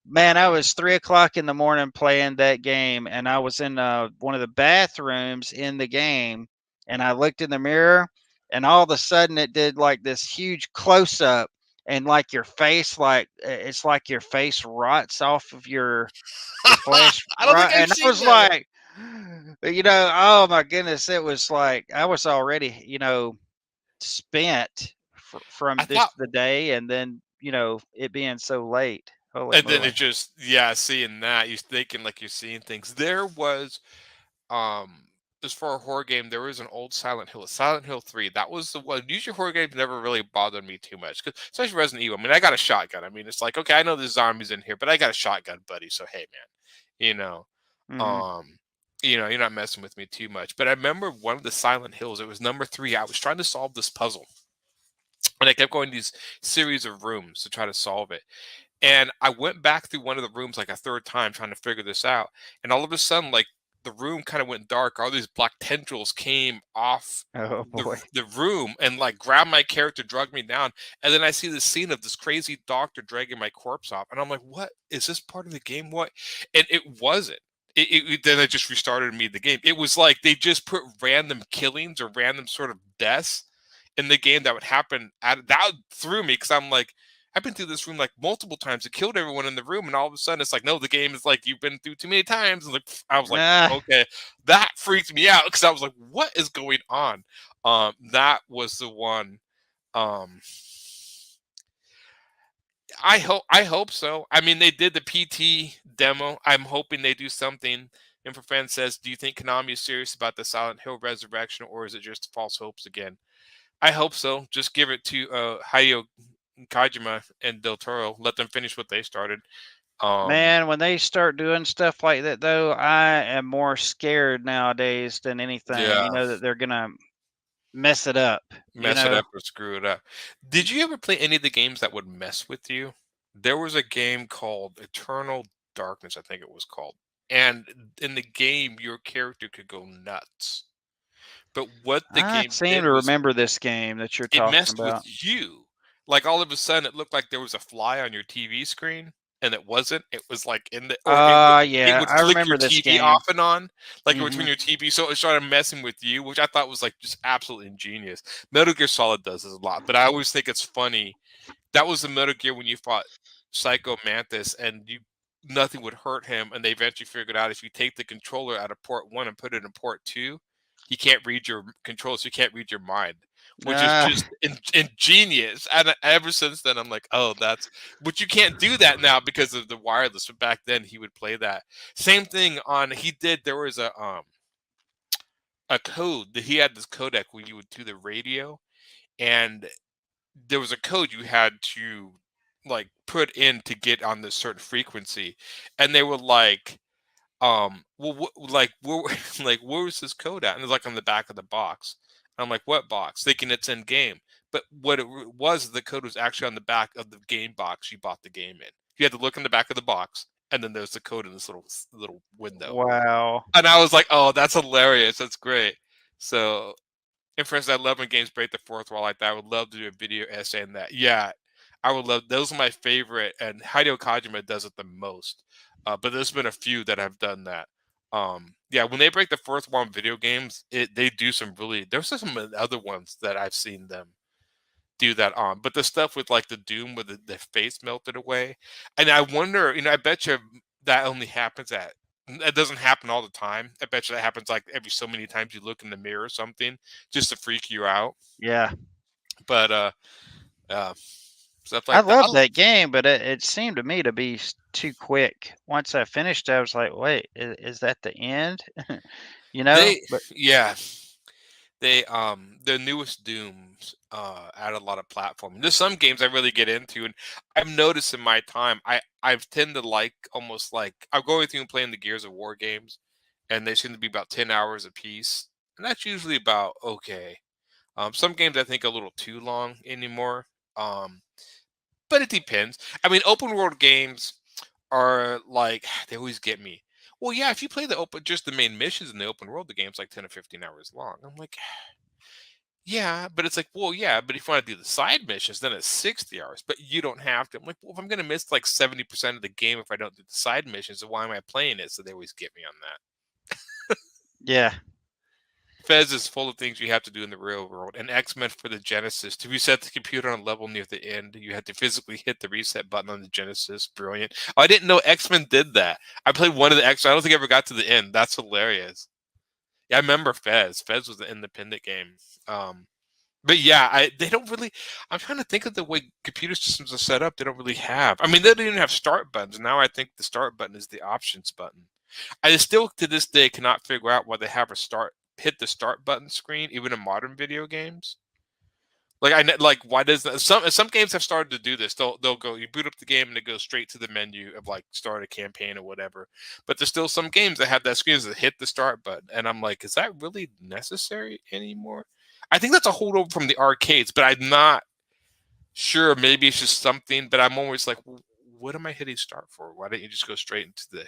man, I was 3 o'clock in the morning playing that game, and I was in one of the bathrooms in the game, and I looked in the mirror, and all of a sudden it did like this huge close up, and like your face, like it's like your face rots off of your flesh, I don't right? think I've And I seen was that. like, oh my goodness, it was like I was already, spent I from thought, the day, and then it being so late. Holy and then moly! it just, yeah, seeing that you're thinking like you're seeing things. There was, as for a horror game, there was an old Silent Hill, Silent Hill 3. That was the one. Usually horror games never really bothered me too much, because especially Resident Evil. I mean, I got a shotgun. I mean, it's like, okay, I know there's zombies in here, but I got a shotgun, buddy. So hey, man, you know. Hmm. Um, you're not messing with me too much. But I remember one of the Silent Hills. It was number 3. I was trying to solve this puzzle, and I kept going these series of rooms to try to solve it. And I went back through one of the rooms like a third time trying to figure this out. And all of a sudden, like the room kind of went dark. All these black tendrils came off Oh boy. the room and like grabbed my character, dragged me down. And then I see the scene of this crazy doctor dragging my corpse off. And I'm like, what? Is this part of the game? What? And it wasn't. Then I just restarted me the game. It was like they just put random killings or random sort of deaths in the game that would happen. That threw me because I'm like, I've been through this room like multiple times. It killed everyone in the room, and all of a sudden it's like, no, the game is like you've been through too many times. And like, I was like, okay, that freaked me out because I was like, what is going on? That was the one. I hope so. I mean, they did the PT demo. I'm hoping they do something. And for fans says, do you think Konami is serious about the Silent Hill resurrection, or is it just false hopes again? I hope so. Just give it to Hideo Kojima and Del Toro. Let them finish what they started. Man, when they start doing stuff like that, though, I am more scared nowadays than anything. Yeah. You know that they're gonna mess it up. Mess it up or screw it up. Did you ever play any of the games that would mess with you? There was a game called Eternal Darkness, I think it was called. And in the game, your character could go nuts. But what the I game seem did to was remember this game that you're it talking messed about. with you. Like all of a sudden, it looked like there was a fly on your TV screen, and it wasn't. It was like in the. Or yeah, it would I flick remember your this TV game. off and on, like it would Mhm. turn your TV. So it started messing with you, which I thought was like just absolutely ingenious. Metal Gear Solid does this a lot, but I always think it's funny. That was the Metal Gear when you fought Psycho Mantis, and nothing would hurt him, and they eventually figured out if you take the controller out of port 1 and put it in port 2, he can't read your controls, so he can't read your mind, which is just ingenious. And ever since then, I'm like, oh, but you can't do that now because of the wireless. But back then, he would play that. Same thing there was a code that he had this codec where you would do the radio, and there was a code you had to like put in to get on this certain frequency, and they were like, well, like where like where was this code at? And it's like on the back of the box. And I'm like, what box? Thinking it's in game, but what it was, the code was actually on the back of the game box you bought the game in. You had to look in the back of the box, and then there's the code in this little window. Wow. And I was like, oh, that's hilarious. That's great. So, and for instance, I love when games break the fourth wall like that. I would love to do a video essay on that. Yeah, I would love. Those are my favorite, and Hideo Kojima does it the most. But there's been a few that have done that. Yeah, when they break the fourth wall in video games, they do some really. There's some other ones that I've seen them do that on. But the stuff with like the Doom where the face melted away, and I wonder, I bet you that only happens it doesn't happen all the time. I bet you that happens like every so many times you look in the mirror or something just to freak you out. Yeah. But stuff like I that. love that game, but it seemed to me to be too quick. Once I finished, I was like, wait, is that the end? The newest Dooms add a lot of platforming. There's some games I really get into, and I've noticed in my time, I've tend to like almost like I'm going through and playing the Gears of War games, and they seem to be about 10 hours a piece, and that's usually about okay. Some games I think a little too long anymore, but it depends. I mean, open world games are like they always get me. Well, yeah, if you play just the main missions in the open world, the game's like 10 or 15 hours long. I'm like, yeah, but it's like, well, yeah, but if you want to do the side missions, then it's 60 hours, but you don't have to. I'm like, well, if I'm going to miss like 70% of the game if I don't do the side missions, then why am I playing it? So they always get me on that. Yeah. Fez is full of things you have to do in the real world. And X-Men for the Genesis. To reset the computer on a level near the end, you had to physically hit the reset button on the Genesis. Brilliant. Oh, I didn't know X-Men did that. I played one of the X-Men. I don't think I ever got to the end. That's hilarious. Yeah, I remember Fez. Fez was an independent game. But yeah, they don't really. I'm trying to think of the way computer systems are set up. They don't really have. I mean, they don't even have start buttons. Now I think the start button is the options button. I still to this day cannot figure out why they have hit the start button screen even in modern video games. Like why does that, some games have started to do this. They'll go, you boot up the game and it goes straight to the menu of like start a campaign or whatever. But there's still some games that have that screen that hit the start button, and I'm like, is that really necessary anymore? I think that's a holdover from the arcades, but I'm not sure. Maybe it's just something. But I'm always like, what am I hitting start for? Why don't you just go straight into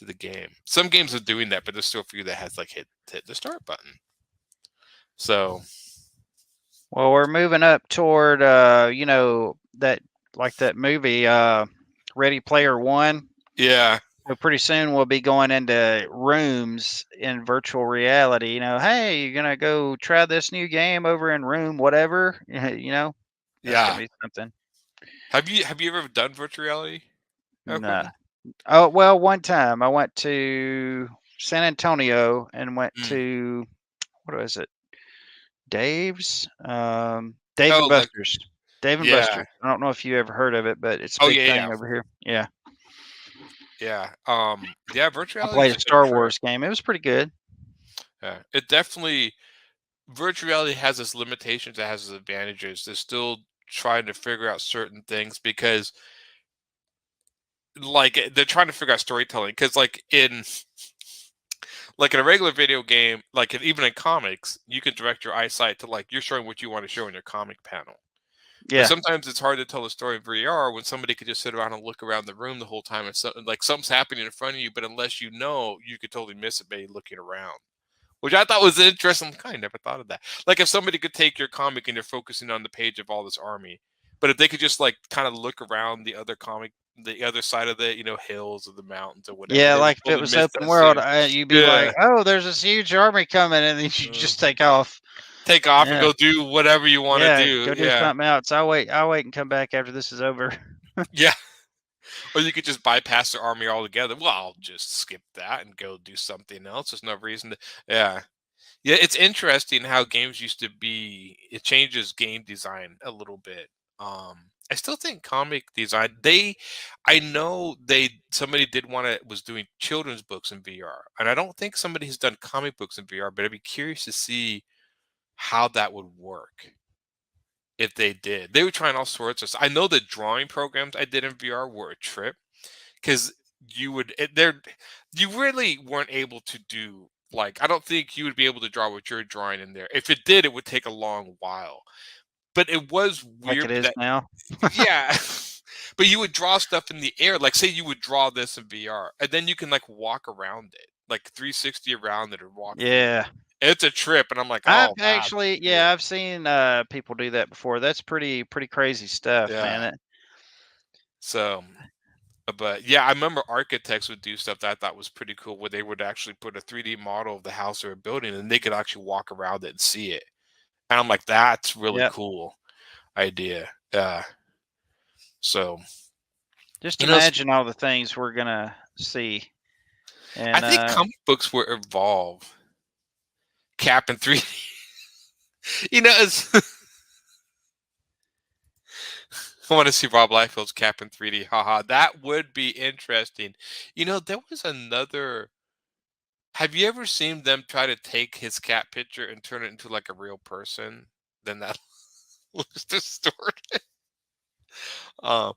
the game? Some games are doing that, but there's still a few that has like hit the start button. So, well, we're moving up toward that movie, Ready Player One. Yeah. So pretty soon we'll be going into rooms in virtual reality. Hey, you're gonna go try this new game over in room whatever. That's gonna Yeah. be something. Have you ever done virtual reality? No. Quentin? Oh well, one time I went to San Antonio and went Mm. to what was it? Dave's, Dave Oh, and like Buster's. Dave and yeah. Buster's. I don't know if you ever heard of it, but it's a Oh big yeah, thing yeah, over here. Yeah, yeah. Yeah. Virtual I reality played is a a good Star trip. Wars game. It was pretty good. Yeah. It definitely virtual reality has its limitations. It has its advantages. They're still trying to figure out certain things because, like, they're trying to figure out storytelling. Because, like in a regular video game, like even in comics, you can direct your eyesight to like you're showing what you want to show in your comic panel. But Yeah, sometimes it's hard to tell a story in VR when somebody could just sit around and look around the room the whole time and like something's happening in front of you, but unless you know, you could totally miss it by looking around. Which I thought was interesting. I never thought of that. Like if somebody could take your comic and they're focusing on the page of all this army, but if they could just like kind of look around the other comic, the other side of the hills or the mountains or whatever, yeah. they would Like if it totally was miss open that world, scene. you'd be like, Yeah, "Oh, there's this huge army coming," and then you uh, just take off. take off and Yeah, go do whatever you want to yeah. do. Go do Yeah, something else. I'll wait. I'll wait and come back after this is over. yeah. Or you could just bypass the army altogether. Well, I'll just skip that and go do something else. There's no reason to. Yeah. Yeah, it's interesting how games used to be. It changes game design a little bit. I still think comic design. I know somebody did was doing children's books in VR, and I don't think somebody has done comic books in VR. But I'd be curious to see how that would work if they did. They were trying all sorts of. I know the drawing programs I did in VR were a trip because you really weren't able to do like I don't think you would be able to draw what you're drawing in there. If it did, it would take a long while. But it was Like weird it is that now. yeah. But you would draw stuff in the air. Like say you would draw this in VR and then you can like walk around it. Like 360 around it or walk through it. Yeah, It's a trip and I'm like, I've oh wow. actually, Yeah. yeah, I've seen people do that before. That's pretty crazy stuff, man. Yeah. So but yeah, I remember architects would do stuff that I thought was pretty cool where they would actually put a 3D model of the house or a building and they could actually walk around it and see it. And I'm like, that's really Yep. cool idea. Yeah. So, Just you know, imagine all the things we're gonna see. I And think comic books will evolve. Cap in 3D. It's I want to see Rob Liefeld's Cap in 3D. Haha, that would be interesting. There was another. Have you ever seen them try to take his cat picture and turn it into like a real person? Then that looks distorted. I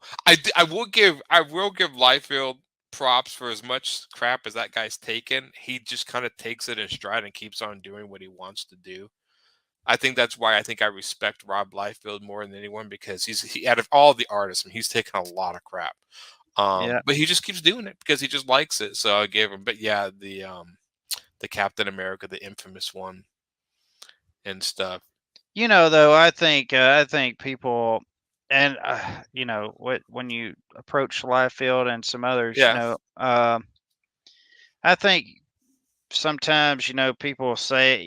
will give Liefeld props for as much crap as that guy's taken. He just kind of takes it in stride and keeps on doing what he wants to do. I think that's why I think I respect Rob Liefeld more than anyone because he out of all the artists, he's taken a lot of crap. yeah, But he just keeps doing it because he just likes it. So I give him. But yeah, the Captain America, the infamous one, and stuff. though, I think people, and when you approach Liefeld and some others, Yeah, I think sometimes people say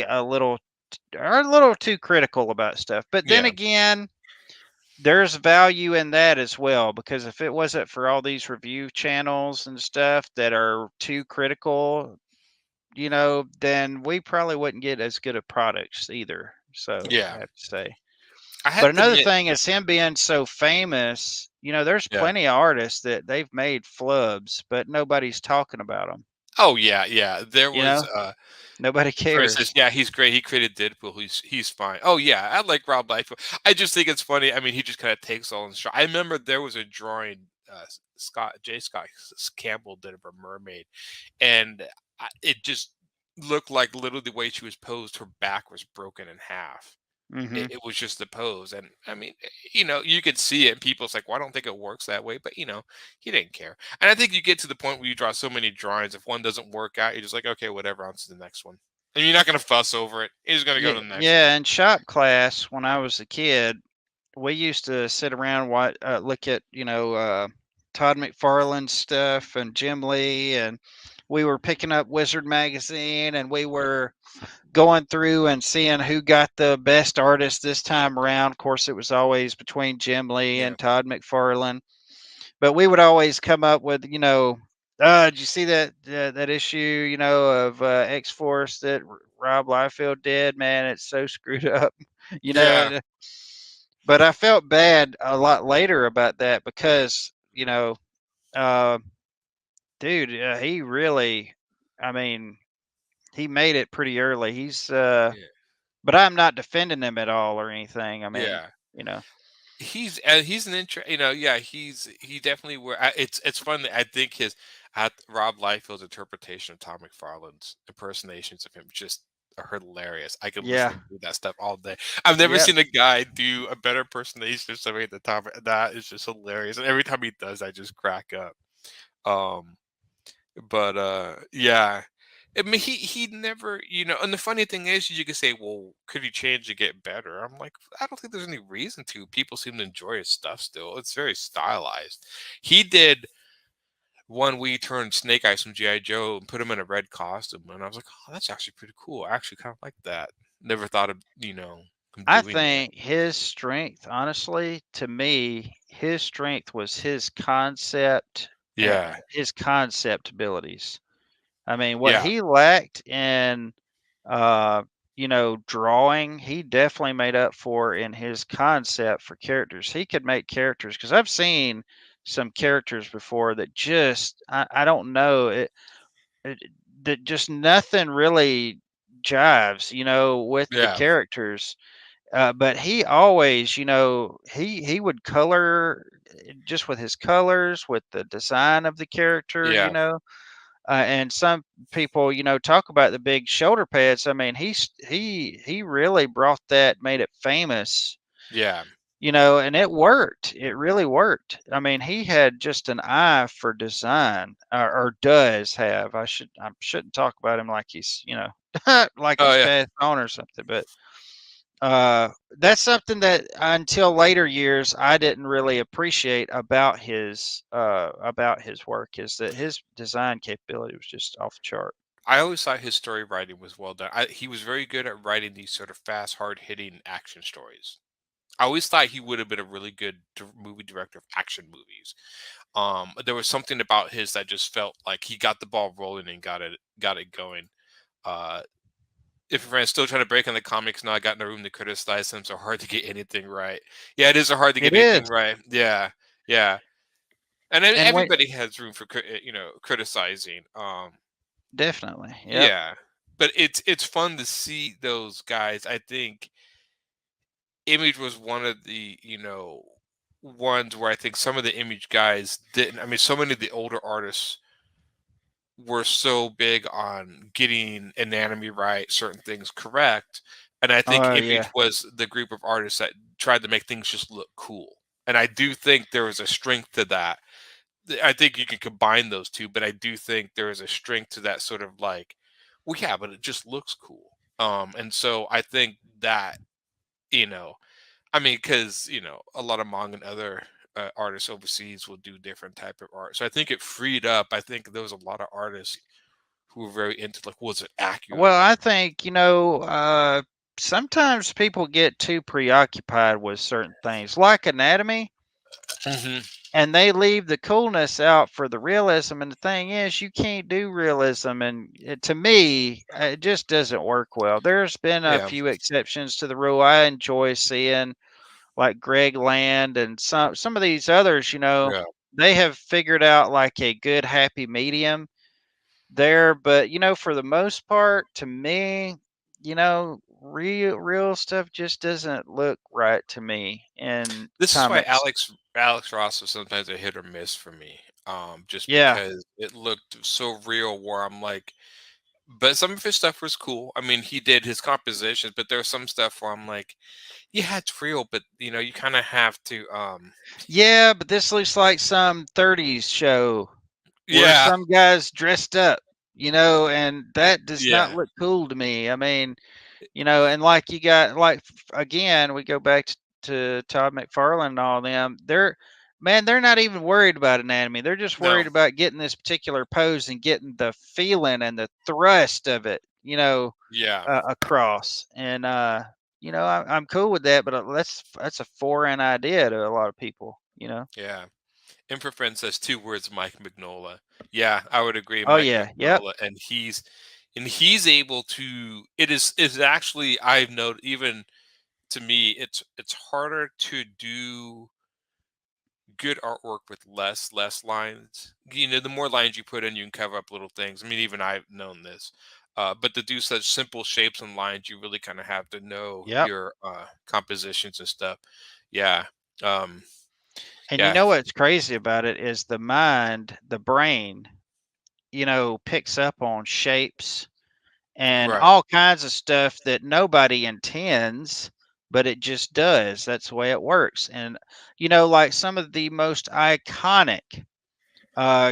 are a little too critical about stuff, but then yeah, again, there's value in that as well because if it wasn't for all these review channels and stuff that are too critical, then we probably wouldn't get as good of products either. So I yeah. have to say. I But have to another admit, thing is him being so famous, there's yeah. plenty of artists that they've made flubs, but nobody's talking about them. Oh yeah, yeah. There You was know, nobody for instance, cares. yeah, he's great. He created Deadpool. He's fine. Oh yeah, I like Rob Liefeld. I just think it's funny. He just kind of takes all in stride. I remember there was a drawing Scott Campbell did of a mermaid, and it just looked like literally the way she was posed. Her back was broken in half. Hmm. It was just the pose, and you could see it. And people's like, "Well, I don't think it works that way," but he didn't care. And I think you get to the point where you draw so many drawings. If one doesn't work out, you're just like, "Okay, whatever. On to the next one." And you're not gonna fuss over it. You're just gonna go Yeah, to the next one. yeah. In shop class, when I was a kid, we used to sit around, look at Todd McFarlane stuff and Jim Lee, and we were picking up Wizard magazine, and we were going through and seeing who got the best artist this time around. Of course, it was always between Jim Lee Yeah. and Todd McFarlane, but we would always come up with, did you see that issue, of X Force that Rob Liefeld did? Man, it's so screwed up, you Yeah. know. But I felt bad a lot later about that because, uh, dude, he really, I mean, he made it pretty early. Yeah. But I'm not defending him at all or anything. I mean, Yeah. you know, He's an yeah, he definitely were. It's fun that I think Rob Liefeld's interpretation of Tom McFarlane's impersonations of him just are hilarious. I could yeah, listen to that stuff all day. I've never yep. seen a guy do a better impersonation of somebody than Tom. That is just hilarious, and every time he does, I just crack up. Um, but yeah. I mean, he never, and the funny thing is, you could say, well, could he change to get better? I'm like, I don't think there's any reason to. People seem to enjoy his stuff still. It's very stylized. He did one we turned Snake Eyes from G.I. Joe and put him in a red costume, and I was like, oh, that's actually pretty cool. I actually kind of like that. Never thought of, him I doing that. think his strength, honestly, to me, his strength was his concept, Yeah, his concept abilities. I mean, what yeah, he lacked in, drawing, he definitely made up for in his concept for characters. He could make characters because I've seen some characters before that just, I don't know, it that just nothing really jives, with the yeah, characters. But he always, he would color just with his colors, with the design of the character, yeah, and some people, talk about the big shoulder pads. I mean, he really brought that, made it famous, yeah. and it worked. It really worked. I mean, he had just an eye for design, or does have. I shouldn't talk about him like he's, like Oh he's yeah. passed on or something, but that's something that until later years I didn't really appreciate about his work, is that his design capability was just off the chart. I always thought his story writing was well done. He was very good at writing these sort of fast, hard hitting action stories. I always thought he would have been a really good movie director of action movies. There was something about his that just felt like he got the ball rolling and got it going. Uh, if your friend's still trying to break in the comics, now I got no room to criticize him. So hard to get anything right. Yeah, it is hard to It get is, anything right. Yeah, yeah. And and wait, everybody has room for criticizing. definitely, yep. Yeah, but it's fun to see those guys. I think Image was one of the, ones where I think some of the Image guys didn't. I mean, so many of the older artists were so big on getting anatomy right, certain things correct, and I think Oh Image yeah, was the group of artists that tried to make things just look cool. And I do think there was a strength to that. I think you can combine those two, but I do think there is a strength to that sort of like, well, yeah, but it just looks cool. And so I think that, you know, I mean, because a lot of manga and other artists overseas will do different type of art. So I think it freed up. I think there was a lot of artists who were very into like, was it accurate well, enough? I think, sometimes people get too preoccupied with certain things like anatomy, Hmm. and they leave the coolness out for the realism. And the thing is, you can't do realism, and to me, it just doesn't work well. There's been a Yeah, few exceptions to the rule. I enjoy seeing, like, Greg Land and some of these others. yeah. They have figured out like a good happy medium there. But for the most part, to me, real stuff just doesn't look right to me in This is why comics. Alex Ross was sometimes a hit or miss for me. Just Yeah, because it looked so real, where I'm like, but some of his stuff was cool. I mean, he did his compositions, but there's some stuff where I'm like, yeah, it's real, but you kind of have to, yeah, but this looks like some 30s show where yeah, some guys dressed up, and that does not yeah, look cool to me. I mean, and like you got, like, again, we go back to Todd McFarlane and all them. man, they're not even worried about anatomy. They're just No. worried about getting this particular pose and getting the feeling and the thrust of it, Yeah. across. And I'm cool with that, but that's a foreign idea to a lot of people. Yeah. Infrafen says 2 words, Mike Mignola. Yeah, I would agree, Oh Mike yeah, yep, Mignola, and he's able to. It is actually, I've noted, even to me, it's harder to do good artwork with less lines. The more lines you put in, you can cover up little things. I mean, even I've known this. But to do such simple shapes and lines, you really kind of have to know yep. your compositions and stuff. Yeah. Um, And yeah. what's crazy about it is the mind, the brain, picks up on shapes and Right. all kinds of stuff that nobody intends, but it just does. That's the way it works. And like some of the most iconic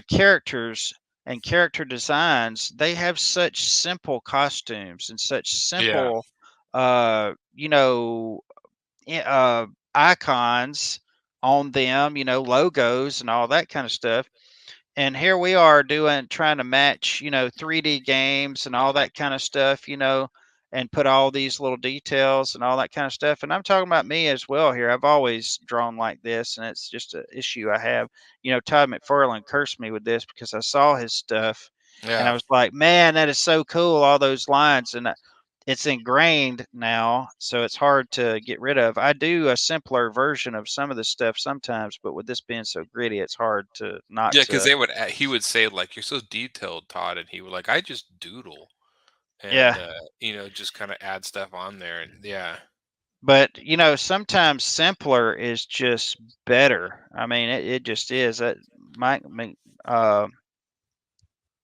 characters and character designs, they have such simple costumes and such Yeah. simple, uh, you know, icons on them, logos and all that kind of stuff. And here we are trying to match 3D games and all that kind of stuff, and put all these little details and all that kind of stuff. And I'm talking about me as well here. I've always drawn like this, and it's just an issue I have. Todd McFarlane cursed me with this because I saw his stuff and I Yeah. was like, man, that is so cool, all those lines. And it's ingrained now, so it's hard to get rid of. I do a simpler version of some of the stuff sometimes, but with this being so gritty, it's hard to not Yeah, because to. he would say, like, "You're so detailed, Todd," and he would like, "I just doodle," and Yeah, just kind of add stuff on there, and yeah, but sometimes simpler is just better. I mean, it just is. That Mike, uh,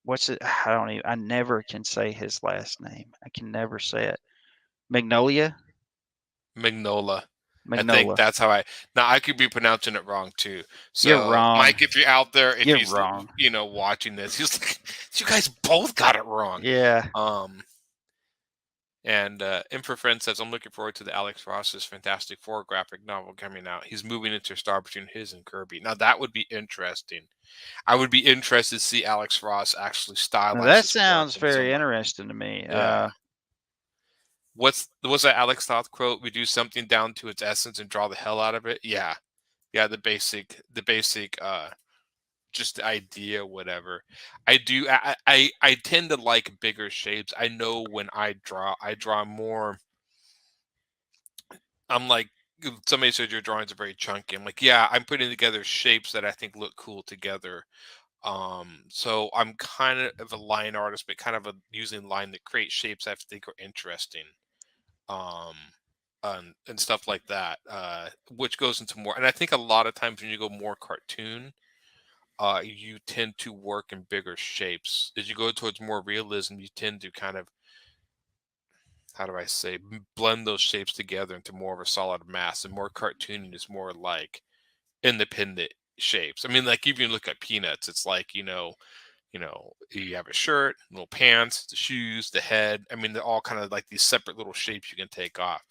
what's it? I don't even. I never can say his last name. I can never say it. Magnolia, Magnola. I think Magnola. that's how I. Now I could be pronouncing it wrong too. You're So, wrong. Mike, if you're out there, if You're he's wrong. watching this, he's like, "You guys both got it wrong." Yeah. And Infrafriend says, "I'm looking forward to the Alex Ross's Fantastic Four graphic novel coming out. He's moving into a star between his and Kirby." Now that would be interesting. I would be interested to see Alex Ross actually Now, stylize that his character sounds in some very way. interesting to me. Yeah. What's that Alex Toth quote? "We do something down to its essence and draw the hell out of it." Yeah. Yeah, the basic just the idea, whatever. I tend to like bigger shapes. I know when I draw more. I'm like, if somebody said your drawings are very chunky. I'm like, yeah, I'm putting together shapes that I think look cool together. So I'm kind of a line artist, but kind of using line that creates shapes I think are interesting. Um, and stuff like that. Which goes into more, and I think a lot of times when you go more cartoon, you tend to work in bigger shapes. As you go towards more realism, you tend to kind of, how do I say, blend those shapes together into more of a solid mass. And more cartooning is more like independent shapes. I mean, like, even look at Peanuts, it's like, you have a shirt, little pants, the shoes, the head. I mean, they're all kind of like these separate little shapes you can take off.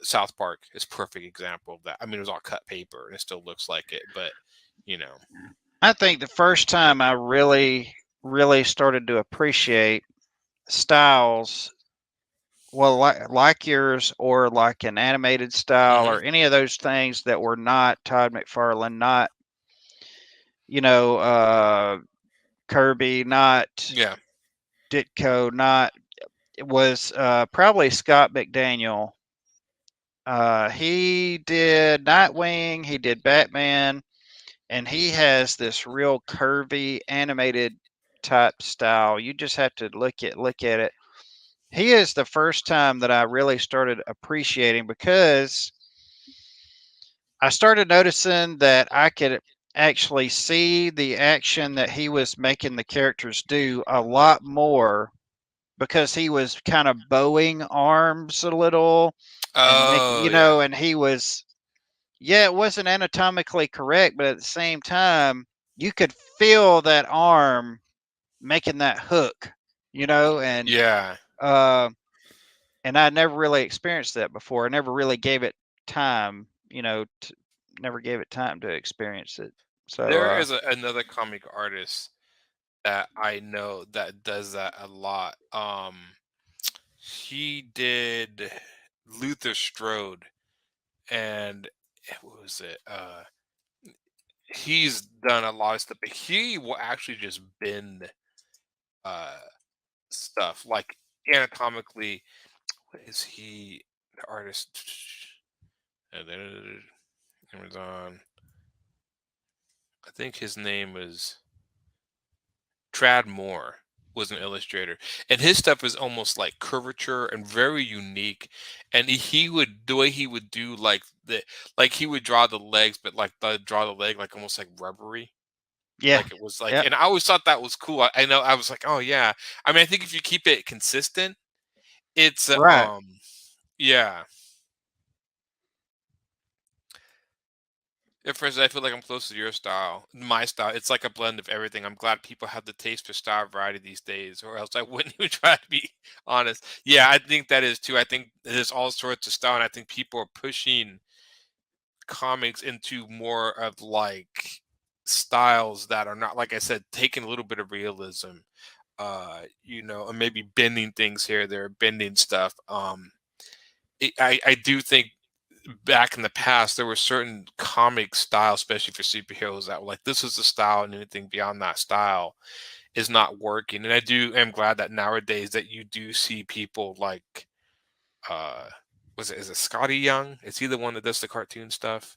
South Park is a perfect example of that. I mean, it was all cut paper and it still looks like it, but you know, I think the first time I really, really started to appreciate styles, well, like yours or like an animated style hmm or any of those things that were not Todd McFarlane, not, you know, uh, Kirby, not yeah, Ditko, not, it was probably Scott McDaniel. He did Nightwing, he did Batman, and he has this real curvy animated type style. You just have to look at it. He is the first time that I really started appreciating because I started noticing that I could actually see the action that he was making the characters do a lot more because he was kind of bowing arms a little and oh yeah, and he was, yeah, it wasn't anatomically correct, but at the same time, you could feel that arm making that hook, yeah, uh, and I never really experienced that before. I never really gave it time, never gave it time to experience it. So There is another comic artist that I know that does that a lot. He did Luther Strode, and what was it? He's done a lot of stuff, but he will actually just bend uh stuff like anatomically. What is he? The artist. Amazon. I think his name is Trad Moore was an illustrator, and his stuff is almost like curvature and very unique. And he would the way he would do like he would draw the legs, but like draw the leg like almost like rubbery. yeah, Like it was like, yep, and I always thought that was cool. I know I was like, oh yeah. I mean, I think if you keep it consistent, it's right. yeah. Yeah, for instance, I feel like I'm close to your style, my style. It's like a blend of everything. I'm glad people have the taste for style variety these days, or else I wouldn't even try to be honest. Yeah, I think that is too. I think there's all sorts of style, and I think people are pushing comics into more of like styles that are not, like I said, taking a little bit of realism, and maybe bending things here, they're bending stuff. I do think back in the past there were certain comic styles, especially for superheroes, that were like this is the style, and anything beyond that style is not working. And am glad that nowadays that you do see people like uh is it Scotty Young? Is he the one that does the cartoon stuff?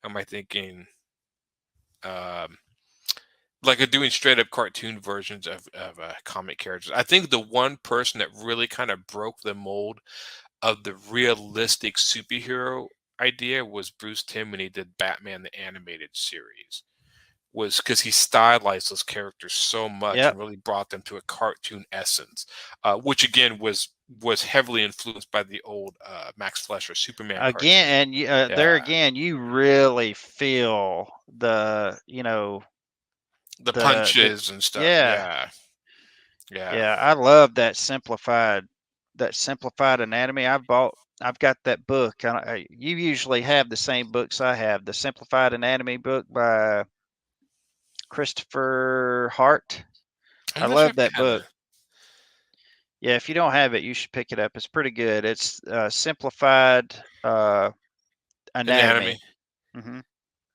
Am I thinking um like doing straight up cartoon versions of comic characters? I think the one person that really kind of broke the mold of the realistic superhero idea was Bruce Timm when he did Batman the Animated Series. Was because he stylized those characters so much Yep. and really brought them to a cartoon essence, which again was heavily influenced by the old Max Fleischer Superman Again, cartoon. and there Yeah, again, you really feel the the punches and stuff. yeah, Yeah, yeah. yeah. I love that simplified anatomy. I've got that book. You usually have the same books I have. The Simplified Anatomy book by Christopher Hart. I'm I not sure love if I that had book. the Yeah, if you don't have it, you should pick it up. It's pretty good. It's simplified anatomy. anatomy. hmm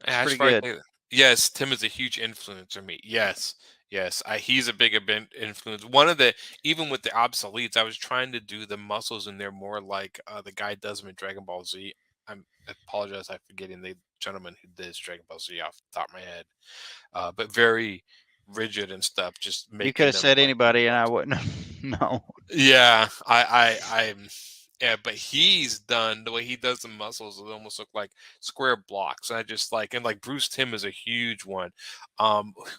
It's Yeah, I pretty should probably good. play that. Yes, Tim is a huge influence on me. Yes, yes, he's a big influence. One of the even with the obsoletes, I was trying to do the muscles in there more like the guy does them in Dragon Ball Z. I apologize, I'm forgetting the gentleman who does Dragon Ball Z off the top of my head, but very rigid and stuff, just You could making have them said like anybody, and I wouldn't have known. yeah, I'm yeah, but he's done the way he does the muscles, it almost look like square blocks. And I just like and like Bruce Timm is a huge one.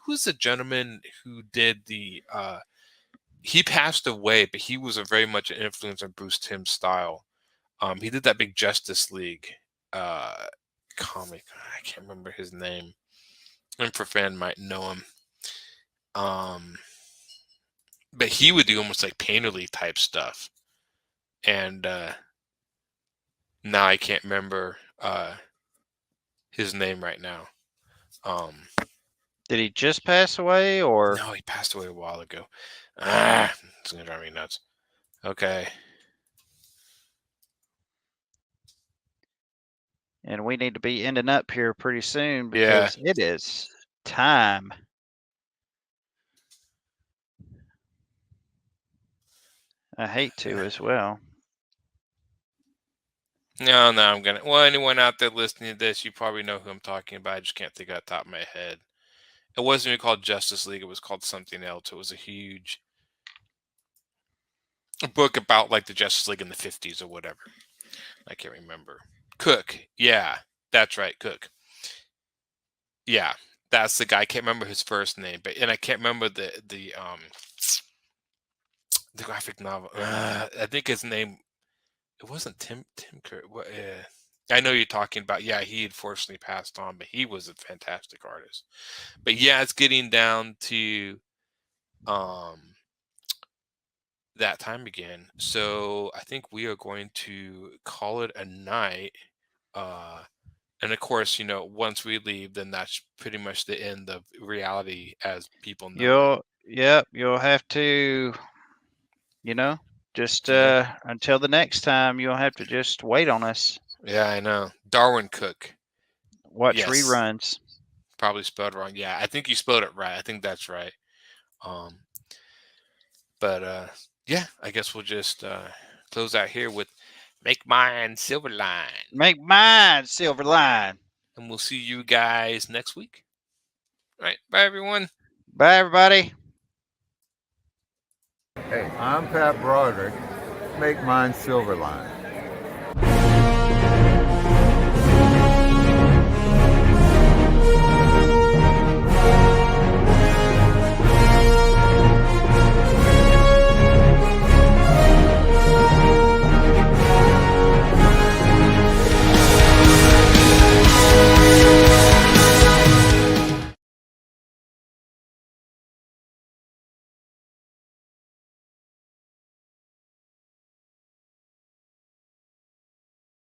Who's the gentleman who did the he passed away, but he was a very much an influence on Bruce Timm's style. He did that big Justice League uh comic. I can't remember his name. Infrafan might know him. Um but he would do almost like painterly type stuff. And now I can't remember his name right now. Did he just pass away, or No, he passed away a while ago. It's gonna drive me nuts. Okay. and we need to be ending up here pretty soon Yeah. because it is time. I hate to as well. No, I'm gonna. Well, anyone out there listening to this, you probably know who I'm talking about. I just can't think off the top of my head. It wasn't even called Justice League. It was called something else. It was a huge book about like the Justice League in the 50s or whatever. I can't remember. Cook. Yeah, that's right. Cook. Yeah, that's the guy. I can't remember his first name, and I can't remember the graphic novel. I think his name. It wasn't Tim Curry. I know you're talking about. Yeah, he unfortunately passed on, but he was a fantastic artist. But yeah, it's getting down to that time again. So I think we are going to call it a night. And of course, once we leave, then that's pretty much the end of reality as people know. You'll have to, just Yeah. until the next time, you'll have to just wait on us. Yeah, I know. Darwin Cook. Watch Yes. reruns. Probably spelled wrong. Yeah, I think you spelled it right. I think that's right. But yeah, I guess we'll just close out here with Make Mine Silverline. Make mine Silverline. And we'll see you guys next week. All right. Bye, everyone. Bye, everybody. Hey, I'm Pat Broderick. Make mine Silverline.